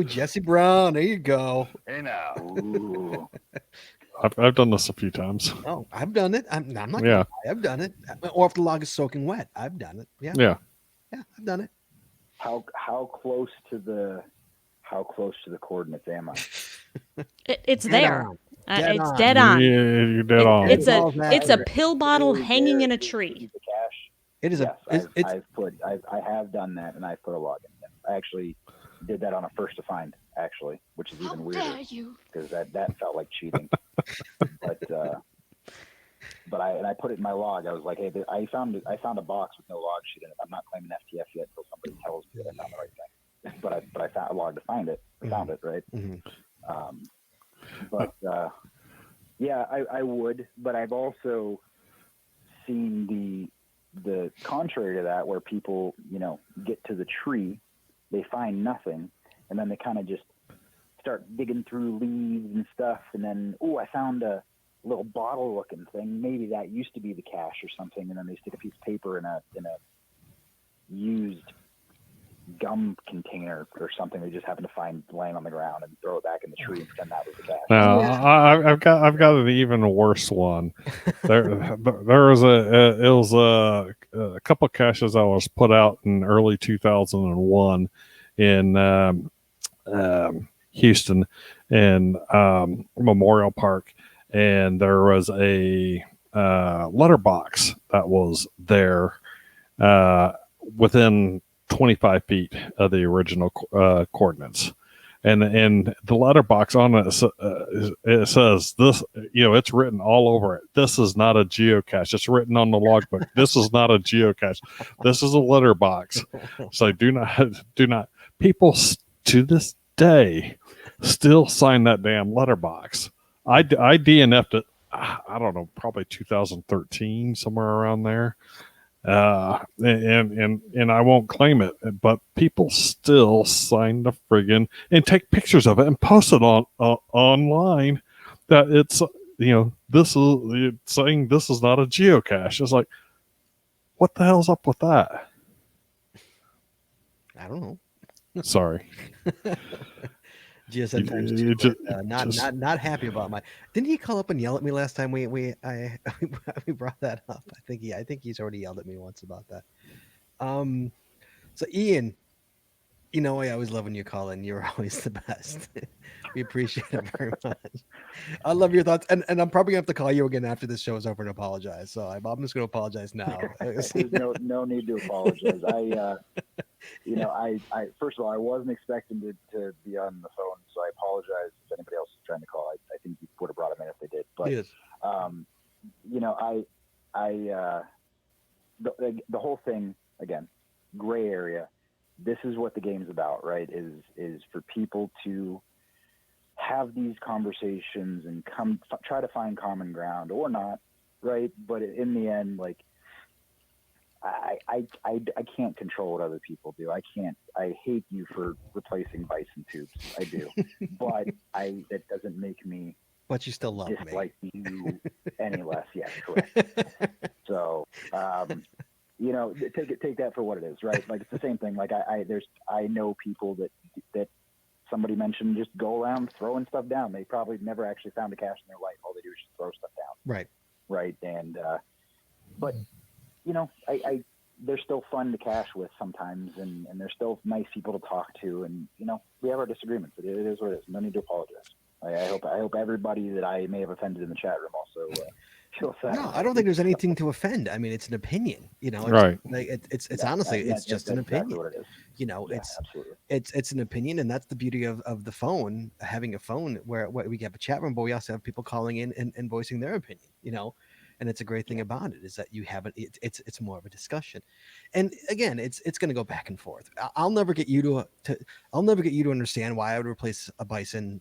Jesse Brown. There you go. Hey now. Ooh. I've done this a few times. Oh, I've done it. I'm not. Gonna lie, I've done it. Or if the log is soaking wet, I've done it. Yeah, I've done it. How close to the coordinates am I? It's there. It's on. dead on. Yeah, you're dead on. It's a pill bottle hanging in a tree. The cache. It is yes, I have done that, and I put a log in. I actually did that on a first to find, which is even weirder because that felt like cheating. but I put it in my log. I was like, hey, I found a box with no log sheet in it. I'm not claiming FTF yet until somebody tells me that I found the right thing. But I found a log to find it. I found it, right? I would. But I've also seen the contrary to that, where people get to the tree, they find nothing, and then they kind of just start digging through leaves and stuff, and then I found a little bottle looking thing. Maybe that used to be the cache or something, and then they stick a piece of paper in a used gum container or something they just happen to find laying on the ground and throw it back in the tree and pretend that was the cache. No, I've got an even worse one. There was a couple of caches I was put out in early 2001 in Houston in Memorial Park, and there was a letterbox that was there within 25 feet of the original coordinates. And the letterbox on it, it says this, it's written all over it. This is not a geocache. It's written on the logbook. This is not a geocache. This is a letterbox. So do not. People to this day still sign that damn letterbox. I DNF'd it. I don't know, probably 2013, somewhere around there. And I won't claim it, but people still sign the friggin' and take pictures of it and post it on online that it's this is saying this is not a geocache. It's like, what the hell's up with that? I don't know. Sorry. GSN times two. Not happy about my. Didn't he call up and yell at me last time we brought that up? I think he's already yelled at me once about that. So Ian, I always love when you call in. You're always the best. We appreciate it very much. I love your thoughts, and I'm probably gonna have to call you again after this show is over and apologize. So I'm just gonna apologize now. There's no need to apologize. I first of all, I wasn't expecting to be on the phone, so I apologize if anybody else is trying to call. I think you would have brought them in if they did. But yes. The whole thing, again, gray area. This is what the game's about, right? Is for people to have these conversations and try to find common ground or not, right? But in the end, like, I can't control what other people do. I hate you for replacing bison tubes. I do, but that doesn't make me. But you still love dislike you any less. Yes, correct. So, take that for what it is, right? Like, it's the same thing. Like I know people that somebody mentioned just go around throwing stuff down. They probably never actually found a cache in their life. All they do is just throw stuff down. Right. Right. And but they're still fun to cache with sometimes, and they're still nice people to talk to. And we have our disagreements. It is what it is. No need to apologize. I hope everybody that I may have offended in the chat room also feels that. No, I don't think there's anything to offend. I mean, it's an opinion. Right? Like it's honestly, it's just an opinion. Exactly what it is. Absolutely. It's an opinion, and that's the beauty of the phone, having a phone where we have a chat room, but we also have people calling in and voicing their opinion. And it's a great thing about it is that you have it. It's more of a discussion, and again, it's going to go back and forth. I'll never get you to understand why I would replace a bison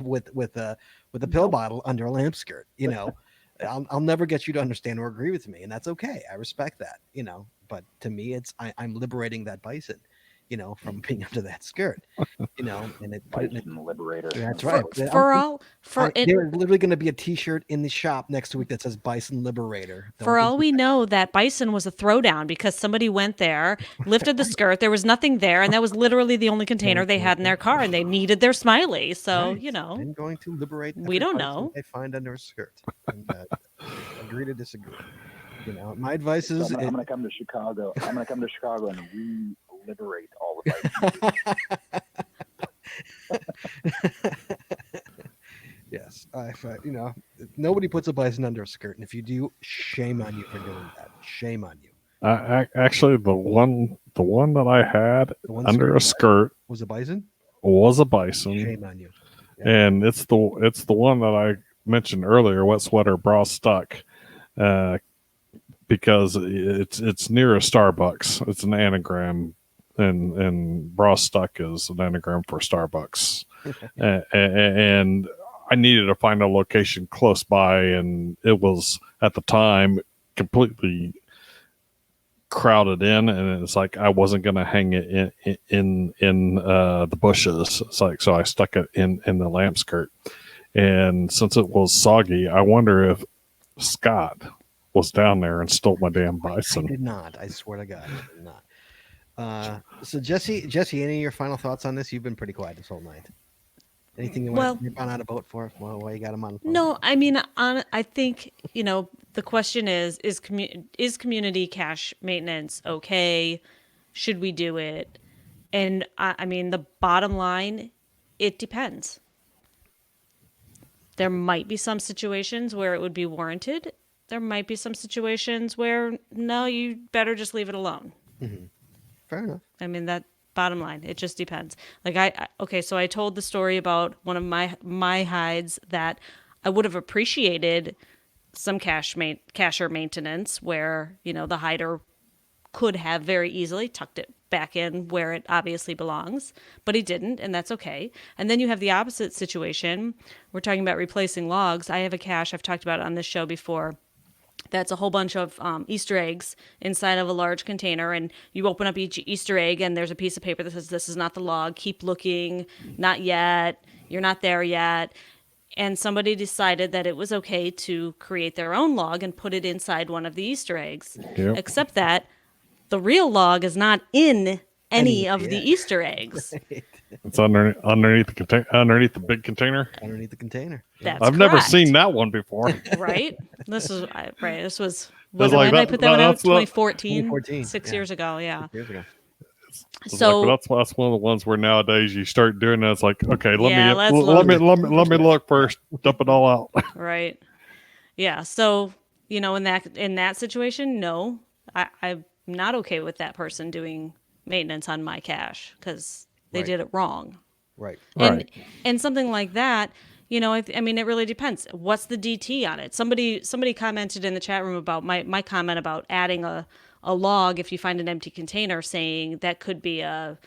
with a pill bottle under a lamp skirt. I'll never get you to understand or agree with me, and that's okay. I respect that. But to me, I'm liberating that bison. From being under that skirt, and it Bison liberator. That's right. There's literally going to be a T-shirt in the shop next week that says Bison Liberator. For all we know, that bison was a throwdown because somebody went there, lifted the skirt, there was nothing there, and that was literally the only container they had in their car, and they needed their smiley. So I'm going to liberate. We don't know. I find under a skirt. And, agree to disagree. My advice is I'm going to come to Chicago. I'm going to come to Chicago and liberate all the bison. Yes, nobody puts a bison under a skirt, and if you do, shame on you for doing that. Shame on you. Actually, the one that I had under a skirt was a bison. Shame on you. Yeah. And it's the one that I mentioned earlier. Wet sweater, bra stuck. Because it's near a Starbucks. It's an anagram, and bra stuck is an anagram for Starbucks. And I needed to find a location close by, and it was at the time completely crowded in, and it's like I wasn't going to hang it in the bushes. It's like, so I stuck it in the lamp skirt, and since it was soggy, I wonder if Scott was down there and stole my damn bison. I did not. I swear to God, I did not. So Jesse, any of your final thoughts on this? You've been pretty quiet this whole night. Anything you want to on a boat for? Why you got him on the phone? No, I mean, I think the question is community cache maintenance okay? Should we do it? And I mean, the bottom line, it depends. There might be some situations where it would be warranted. There might be some situations where, no, you better just leave it alone. Mm-hmm. Fair enough. I mean, that bottom line, it just depends. Like okay, so I told the story about one of my hides that I would have appreciated some cacher maintenance where, the hider could have very easily tucked it back in where it obviously belongs, but he didn't, and that's okay. And then you have the opposite situation. We're talking about replacing logs. I have a cache, I've talked about it on this show before, that's a whole bunch of Easter eggs inside of a large container, and you open up each Easter egg and there's a piece of paper that says, this is not the log, keep looking, not yet, you're not there yet. And somebody decided that it was okay to create their own log and put it inside one of the Easter eggs. Yep. Except that the real log is not in any of the egg. Easter eggs. It's underneath the big container. Underneath the container. That's I've never correct. seen that one before. Right? This was right. This was That's when like did I that- put that one out? that's what- 2014. 2014, 6 yeah. years ago. Yeah. Years ago. So that's one of the ones where nowadays you start doing that. It's like, okay, Yeah, let's let me look first, dump it all out. right. Yeah. So in that situation, no, I'm not okay with that person doing maintenance on my cache because they Right. did it wrong. Right. And something like that, I mean, it really depends. What's the DT on it? Somebody commented in the chat room about my comment about adding a log if you find an empty container, saying that could be a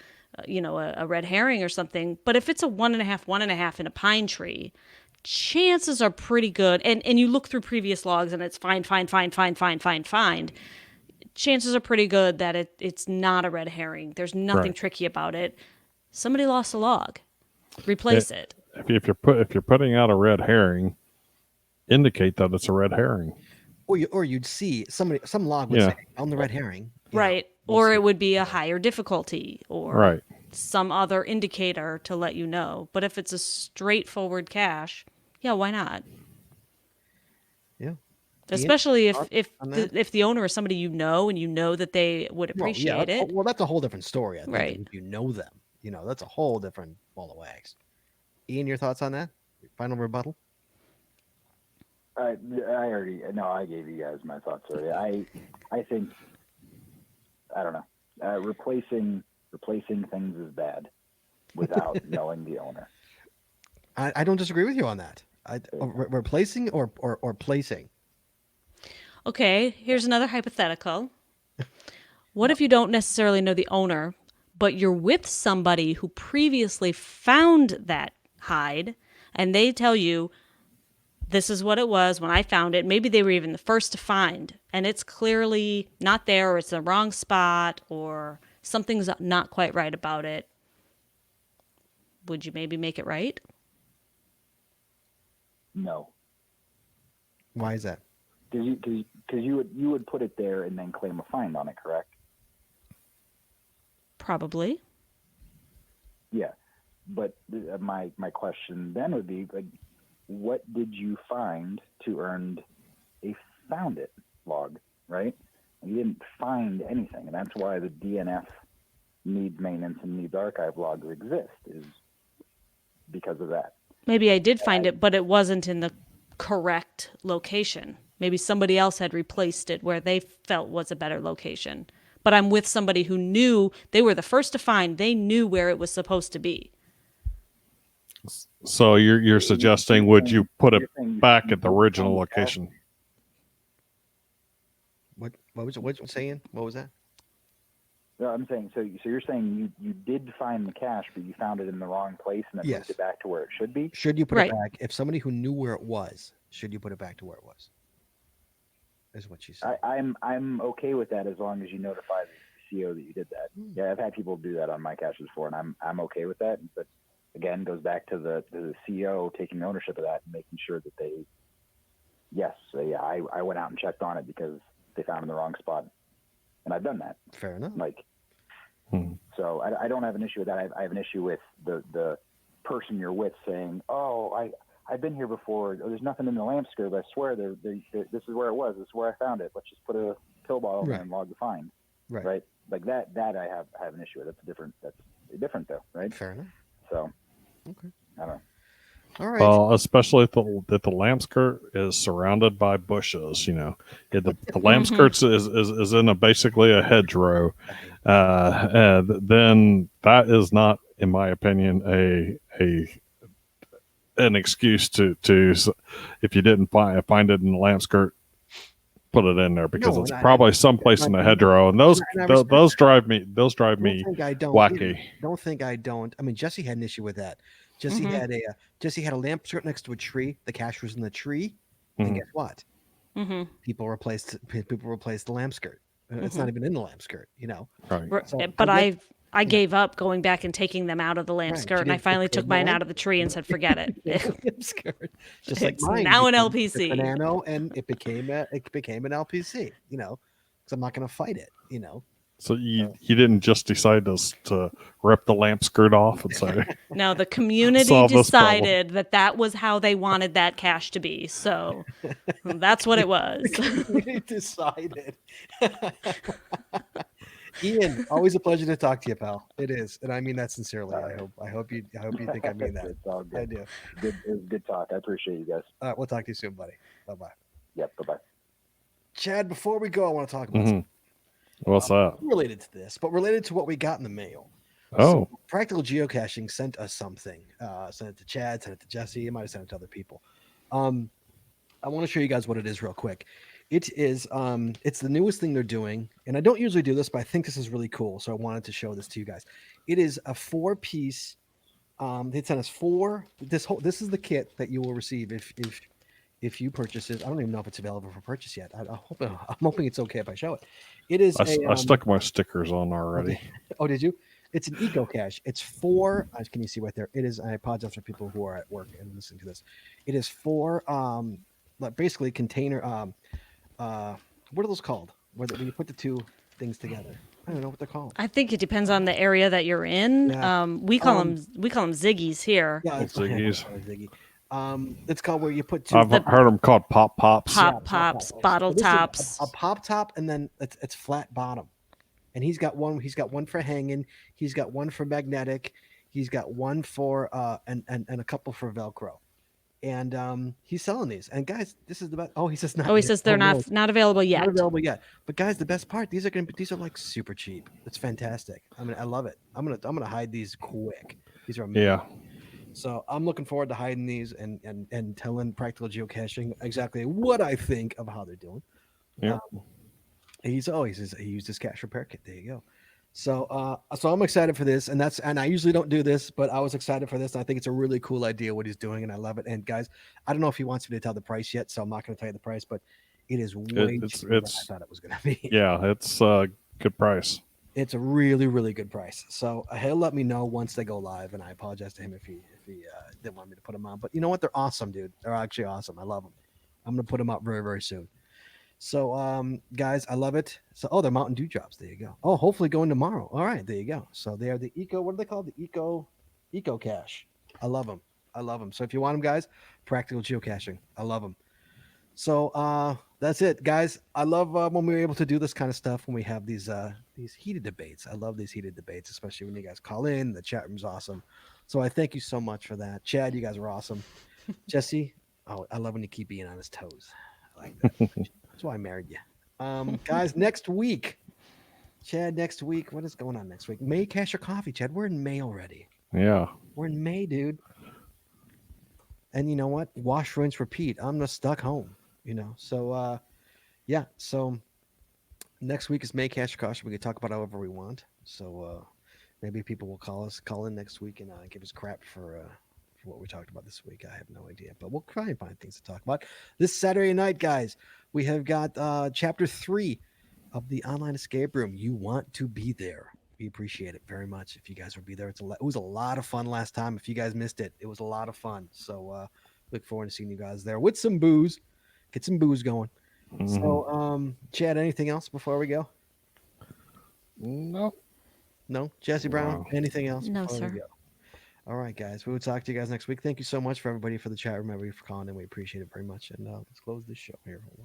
red herring or something. But if it's a 1.5 in a pine tree, chances are pretty good. And you look through previous logs and it's find. Chances are pretty good that it's not a red herring. There's nothing Right. tricky about it. Somebody lost a log. Replace it. If you're putting out a red herring, indicate that it's a red herring. Or you'd see some log would Yeah. say on the red herring. Right. Or it would be a higher difficulty or Right. some other indicator to let you know. But if it's a straightforward cache, yeah, why not? Yeah. Especially if on that? if the owner is somebody you know and you know that they would appreciate it. Well, that's a whole different story. I think Right. if you know them, that's a whole different ball of wax. Ian, your thoughts on that? Final rebuttal? I gave you guys my thoughts already. I think, I don't know. Replacing things is bad without knowing the owner. I don't disagree with you on that. Replacing or placing? Okay, here's another hypothetical. What if you don't necessarily know the owner, but you're with somebody who previously found that hide and they tell you, this is what it was when I found it. Maybe they were even the first to find, and it's clearly not there, or it's the wrong spot, or something's not quite right about it. Would you maybe make it right? No, Why is that? because you would put it there and then claim a fine on it, correct? Probably. Yeah, but my question then would be, like, what did you find to earn a found it log, right? And you didn't find anything, and that's why the DNF needs maintenance and needs archive logs exist, is because of that. Maybe I did find it, but it wasn't in the correct location. Maybe somebody else had replaced it where they felt was a better location. But I'm with somebody who knew they were the first to find. They knew where it was supposed to be. So you're suggesting, would you put it You're saying back you at the found original the cache. location? What was you saying? What was that? No, I'm saying, so you're saying you did find the cache, but you found it in the wrong place and then Yes. moved it back to where it should be? Should you put Right. it back? If somebody who knew where it was, should you put it back to where it was? Is what she said. I'm okay with that as long as you notify the CO that you did that. Yeah, I've had people do that on my caches before, and I'm okay with that. But again, goes back to the CO taking ownership of that and making sure that I went out and checked on it because they found it in the wrong spot, and I've done that. Fair enough. So I don't have an issue with that. I have an issue with the person you're with saying, "Oh, I've been here before. Oh, there's nothing in the lamp skirt, but I swear this is where it was. This is where I found it. Let's just put a pill bottle in there and log the find." Right? Like that I have an issue with. That's different though, right? Fair enough. So Okay. I don't know. All right. Well, especially if the lamp skirt is surrounded by bushes, the lamp skirts is in basically a hedgerow. Then that is not, in my opinion, an excuse to if you didn't find it in the lamp skirt, put it in there because it's probably someplace in the hedgerow, and those drive me wacky. Don't think I don't. I mean, Jesse had an issue with that. Jesse had a lamp skirt next to a tree. The cache was in the tree, and guess what? People replaced the lamp skirt. It's not even in the lamp skirt, Right. So, But I gave up going back and taking them out of the lamp skirt, and I finally took mine out of the tree and said, "Forget it." Lamp skirt. Just like It's mine. now an became LPC. a nano, and it became an LPC. Because I'm not going to fight it. So you didn't just decide to rip the lamp skirt off and say, No, the community Solve this problem. decided that was how they wanted that cache to be. So that's what it was. We decided. Ian, always a pleasure to talk to you, pal. It is, and I mean that sincerely. I hope you think I mean that. It's all good. I do. It was good talk. I appreciate you guys. All right, we'll talk to you soon, buddy. Bye bye. Yep. Bye bye. Chad, before we go, I want to talk about something "What's that?" related to this, but related to what we got in the mail. Oh, So, Practical Geocaching sent us something. Sent it to Chad, sent it to Jesse. It might have sent it to other people. I want to show you guys what it is real quick. It is it's the newest thing they're doing, and I don't usually do this, but I think this is really cool, so I wanted to show this to you guys. It is a 4-piece. They sent us 4. This is the kit that you will receive if you purchase it. I don't even know if it's available for purchase yet. I'm hoping it's okay if I show it. It is. I stuck my stickers on already. Okay. Oh, did you? It's an eco cache. It's 4. Can you see right there? It is. I apologize for people who are at work and listening to this. It is 4. Basically container. What are those called? When you put the 2 things together. I don't know what they're called. I think it depends on the area that you're in. Yeah. We call them Ziggies here. Yeah, it's Ziggies. Ziggy. It's called where you put 2. I've heard them called pop pops. Pop pops, bottle This is tops. a pop top, and then it's flat bottom. And he's got one. He's got one for hanging. He's got one for magnetic. He's got one for and a couple for Velcro. And he's selling these. And guys, this is the best. Oh, he says not. Oh, he says they're no. not available yet. Not available yet. But guys, the best part, these are like super cheap. It's fantastic. I mean, I love it. I'm gonna hide these quick. These are amazing. Yeah. So I'm looking forward to hiding these and telling Practical Geocaching exactly what I think of how they're doing. Yeah. He used his cache repair kit. There you go. So I'm excited for this, and I usually don't do this, but I was excited for this. And I think it's a really cool idea what he's doing, and I love it. And guys, I don't know if he wants me to tell the price yet, so I'm not going to tell you the price, but it is way cheaper than I thought it was going to be. Yeah, it's a good price. It's a really, really good price. So he'll let me know once they go live, and I apologize to him if he didn't want me to put them on. But you know what? They're awesome, dude. They're actually awesome. I love them. I'm going to put them out very, very soon. So, guys, I love it. So, they're Mountain Dew drops. There you go. Oh, hopefully going tomorrow. All right, there you go. So they are the eco. What are they called? The eco cache. I love them. I love them. So if you want them, guys, Practical Geocaching. I love them. So that's it, guys. I love when we're able to do this kind of stuff when we have these heated debates. I love these heated debates, especially when you guys call in. The chat room's awesome. So I thank you so much for that. Chad, you guys are awesome. Jesse, I love when you keep being on his toes. I like that. That's why I married you. Guys, next week, Chad, what is going on next week? May Cash or Coffee, Chad. We're in May already. Yeah. We're in May, dude. And you know what? Wash, rinse, repeat. I'm just stuck home, So, yeah. So next week is May Cash or Coffee. We can talk about however we want. So maybe people will call in next week and give us crap for what we talked about this week. I have no idea, but we'll try and find things to talk about. This Saturday night, guys, we have got chapter 3 of the online escape room. You want to be there. We appreciate it very much if you guys will be there. It was a lot of fun last time. If you guys missed it, it was a lot of fun. So look forward to seeing you guys there with some booze. Get some booze going. Mm-hmm. So, Chad, anything else before we go? No. Jesse Brown, anything else? No, sir. All right, guys. We will talk to you guys next week. Thank you so much for everybody for the chat room. Everybody for calling in. We appreciate it very much. And let's close this show here. Hold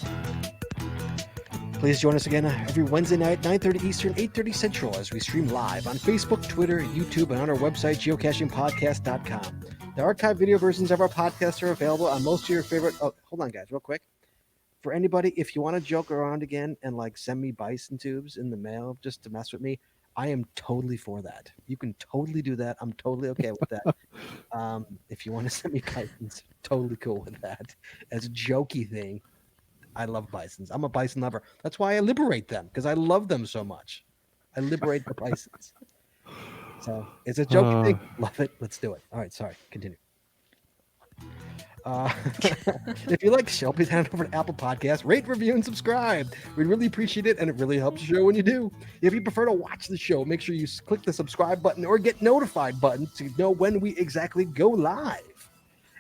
on. Please join us again every Wednesday night, 9:30 Eastern, 8:30 Central, as we stream live on Facebook, Twitter, YouTube, and on our website, geocachingpodcast.com. The archived video versions of our podcast are available on most of your favorite. Oh, hold on, guys, real quick. For anybody, if you want to joke around again and like send me bison tubes in the mail just to mess with me, I am totally for that. You can totally do that. I'm totally okay with that. If you want to send me bisons, totally cool with that. As a jokey thing, I love bisons. I'm a bison lover. That's why I liberate them, because I love them so much. I liberate the bisons. So it's a jokey thing. Love it. Let's do it. All right. Sorry. Continue. If you like the show, please head over to Apple Podcasts, rate, review, and subscribe. We'd really appreciate it, and it really helps the show when you do. If you prefer to watch the show, make sure you click the subscribe button or get notified button to know when we exactly go live.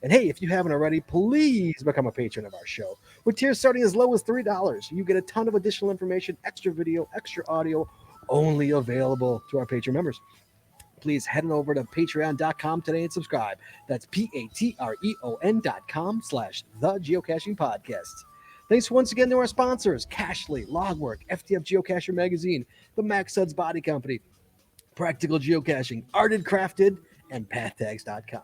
And hey, if you haven't already, please become a patron of our show. With tiers starting as low as $3, you get a ton of additional information, extra video, extra audio, only available to our patron members. Please head on over to patreon.com today and subscribe. That's patreon.com/the Geocaching Podcast. Thanks once again to our sponsors, Cashly, Logwork, FTF Geocacher Magazine, the Max Suds Body Company, Practical Geocaching, Arted Crafted, and PathTags.com.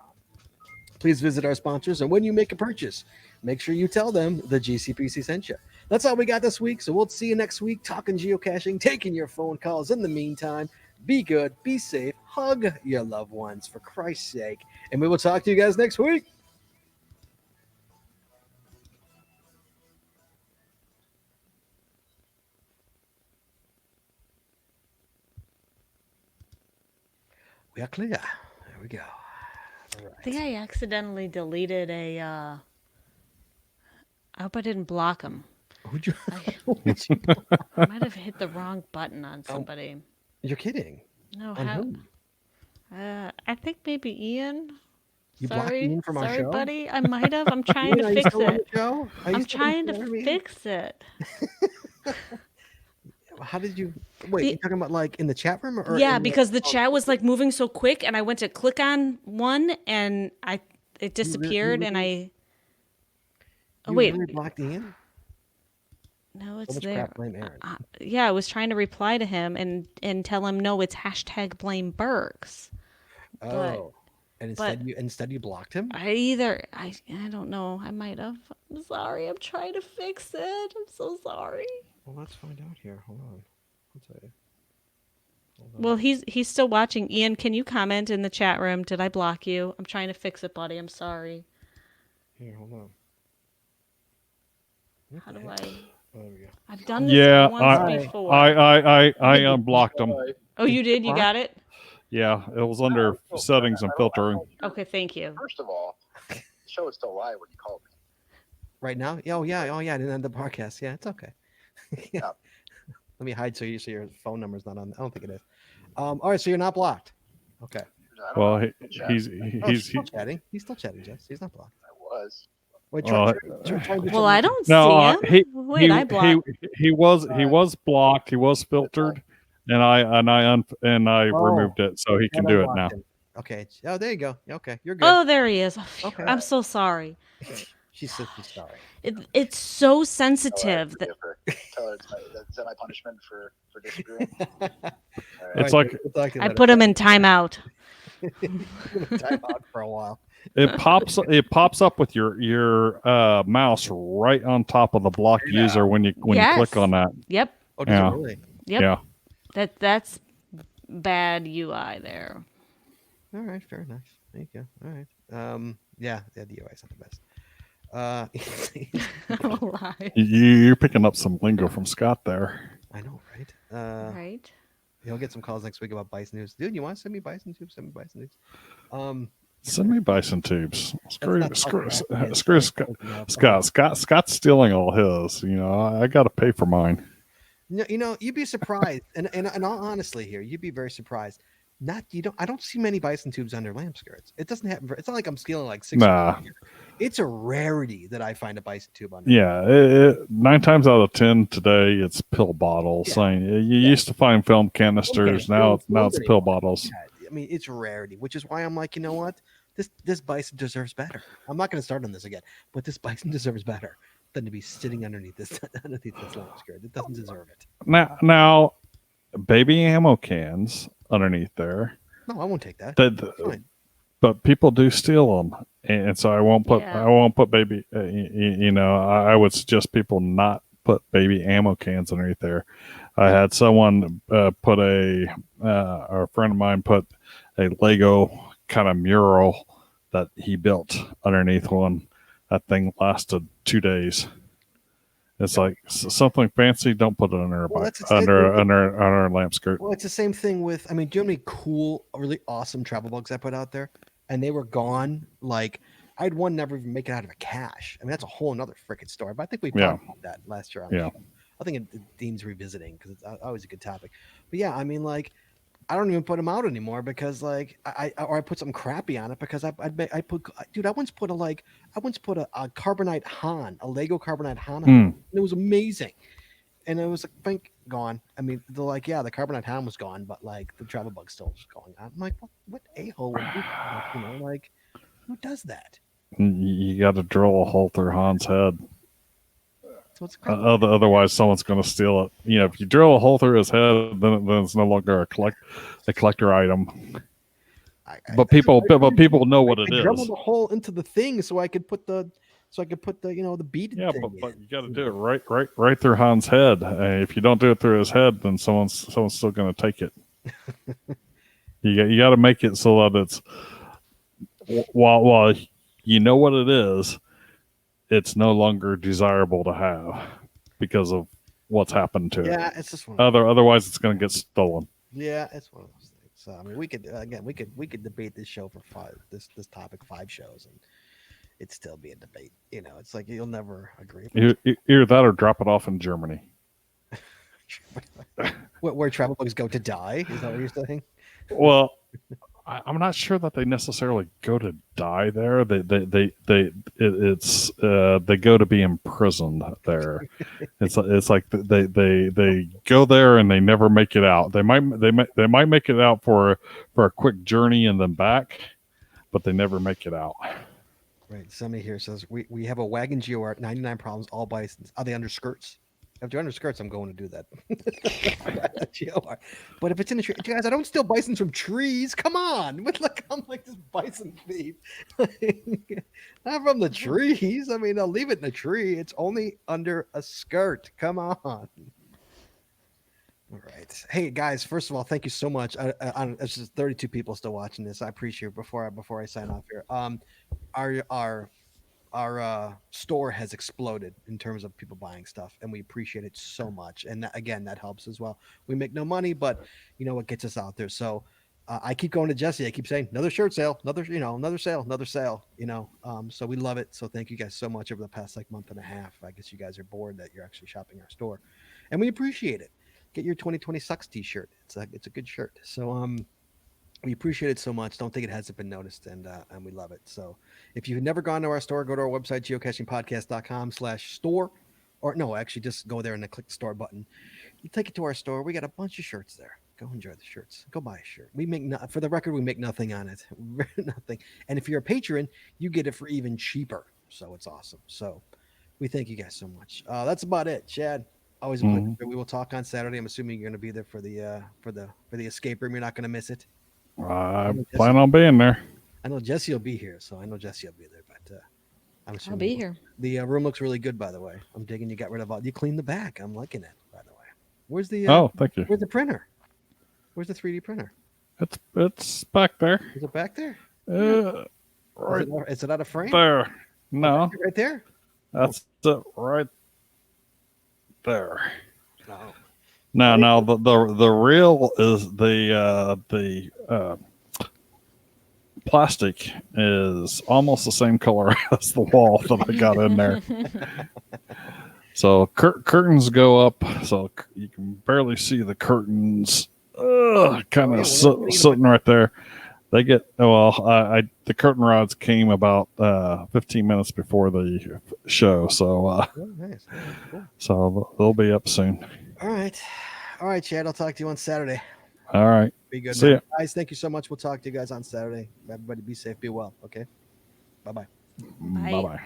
Please visit our sponsors, and when you make a purchase, make sure you tell them the GCPC sent you. That's all we got this week, so we'll see you next week talking geocaching, taking your phone calls. In the meantime, be good, be safe, hug your loved ones, for Christ's sake, and we will talk to you guys next week. We are clear. There we go. All right. I think I accidentally deleted a. I hope I didn't block him. Who'd you? I might have hit the wrong button on somebody. You're kidding. No, On how? who? I think maybe Ian. You blocked Sorry, Ian from our sorry, show? buddy. I might have. I'm trying Ian, to are you fix still on it. the show? Are you I'm still trying to there, Ian? fix it. How did you? Wait, you're talking about like in the chat room, or Yeah, in because the chat was like moving so quick, and I went to click on one, and it disappeared, and I. Oh you wait, really blocked Ian? no, it's much there. crap, blame Aaron. Yeah, I was trying to reply to him and tell him no, it's hashtag blame Burks. Oh, and instead you blocked him. I don't know. I might have. I'm sorry. I'm trying to fix it. I'm so sorry. Well, let's find out here. Hold on. I'll tell you. Well, he's still watching. Ian, can you comment in the chat room? Did I block you? I'm trying to fix it, buddy. I'm sorry. Here, hold on. How do I? Oh, there we go. I've done this Yeah, once before. I unblocked them. Oh, you did? You got it? Yeah, it was under settings and filtering. Okay, thank you. First of all, the show is still live when you called me. Right now? Oh yeah. I didn't end the podcast. Yeah, it's okay. Yeah. Let me hide so your phone number's not on. I don't think it is. All right, so you're not blocked. Okay. Well, he's still chatting. He's still chatting, Jess. He's not blocked. I was. Wait, Uh, try Well, I don't No, see him. Wait, I blocked. he was blocked. He was filtered, and I removed it, so he can do it now. Okay. Oh, there you go. Okay, you're good. Oh, there he is. Okay. I'm so sorry. She said she's sorry. It's so sensitive that Tell her is that my punishment for disagreeing? It's Right, like we'll talk to you I later. put him in timeout. Time out for a while. it pops up with your mouse right on top of the blocked user when you Yes. click on that. Yep. Oh, does Yeah. it really? Yep. Yeah. That's bad UI there. All right, very nice. There you go. All right. Yeah, the UI is not the best. I'm alive. You're picking up some lingo from Scott there. I know, right? Right. He'll get some calls next week about bison news. Dude, you want to send me bison tubes? Send me bison news. Send me bison tubes. Screw not Scott's stealing all his. You know, I got to pay for mine. You'd be surprised, and honestly, here, you'd be very surprised. I don't see many bison tubes under lamp skirts. It doesn't happen. It's not like I'm stealing like 6. Nah. It's a rarity that I find a bison tube under. Yeah, 9 times out of 10 today it's pill bottles. Yeah. Saying you used to find film canisters, now it's pill bottles. Yeah, I mean, it's a rarity, which is why I'm like, you know what? This bison deserves better. I'm not going to start on this again, but this bison deserves better than to be sitting underneath this lamp skirt. It doesn't deserve it. Now, baby ammo cans underneath there. No, I won't take that. Fine. but people do steal them, and so I won't put Yeah. I won't put baby. I would suggest people not put baby ammo cans underneath there. I had someone put or a friend of mine put a Lego kind of mural that he built underneath one. That thing lasted 2 days. It's like something fancy. Don't put it under under a lamp skirt. Well, it's the same thing with. I mean, do you know how many cool, really awesome travel bugs I put out there, and they were gone. Like I had one never even make it out of a cache. I mean, that's a whole another freaking story. But I think we talked about that last year. I think it deems revisiting because it's always a good topic. But yeah, I mean, like I don't even put them out anymore because like I put something crappy on it because I once put a carbonite Han, a Lego carbonite Han on it, and it was amazing. And it was like gone. I mean, they're like, yeah, the carbonite Han was gone, but like the travel bug still was going on. I'm like, what a-hole would do that? You know, like who does that? You got to drill a hole through Han's head. So it's otherwise, someone's going to steal it. You know, if you drill a hole through his head, then it's no longer a collector item. But people know what it is. I drilled the hole into the thing so I could put the the beaded thing. Yeah, but you got to do it right through Han's head. If you don't do it through his head, then someone's still going to take it. You got to make it so that it's while you know what it is, it's no longer desirable to have because of what's happened to it. Yeah, it's just one. Otherwise, it's going to get stolen. Yeah, it's one of those things. So I mean, we could debate this show for this topic 5 shows, and it'd still be a debate. You know, it's like you'll never agree. Either that or drop it off in Germany. Where travel bugs go to die? Is that what you're saying? Well, I'm not sure that they necessarily go to die there. They go to be imprisoned there. It's like they go there and they never make it out. They might make it out for a quick journey and then back, but they never make it out. Right. Somebody here says we have a wagon GOR 99 problems, all bisons. Are they under skirts? If they're under skirts, I'm going to do that. But if it's in the tree, guys, I don't steal bisons from trees. Come on. I'm like this bison thief. Not from the trees. I mean, I'll leave it in the tree. It's only under a skirt. Come on. All right. Hey guys, first of all, thank you so much. It's just 32 people still watching this. I appreciate it. Before I sign off here. Our store has exploded in terms of people buying stuff, and we appreciate it so much. And that helps as well. We make no money, but you know what gets us out there. So I keep going to Jesse. I keep saying another shirt sale, another sale. You know, so we love it. So thank you guys so much over the past month and a half. I guess you guys are bored that you're actually shopping our store, and we appreciate it. Get your 2020 Sucks T-shirt. It's a good shirt. So we appreciate it so much. Don't think it hasn't been noticed, and we love it. So if you've never gone to our store, go to our website, geocachingpodcast.com/store. Or no, actually just go there and then click the store button. You take it to our store. We got a bunch of shirts there. Go enjoy the shirts. Go buy a shirt. We make for the record, we make nothing on it. Nothing. And if you're a patron, you get it for even cheaper. So it's awesome. So we thank you guys so much. That's about it, Chad. Always a pleasure. We will talk on Saturday. I'm assuming you're going to be there for the escape room. You're not going to miss it. I plan on being there. I know Jesse will be here, so I know Jesse will be there. But I'll be here. The room looks really good, by the way. I'm digging. You got rid of all. You cleaned the back. I'm liking it, by the way. Where's the? Thank you. Where's the printer? Where's the 3D printer? It's back there. Is it back there? Right. Is it out of frame? There. No. Right there. That's it. Right there. No. Now the reel is the plastic is almost the same color as the wall that I got in there. So curtains go up, so you can barely see the curtains. Kind of sitting right there. They get the curtain rods came about 15 minutes before the show, so nice. Cool. So they'll be up soon. All right, Chad. I'll talk to you on Saturday. All right. Be good, See ya. Guys. Thank you so much. We'll talk to you guys on Saturday. Everybody, be safe, be well. Okay. Bye-bye. Bye bye.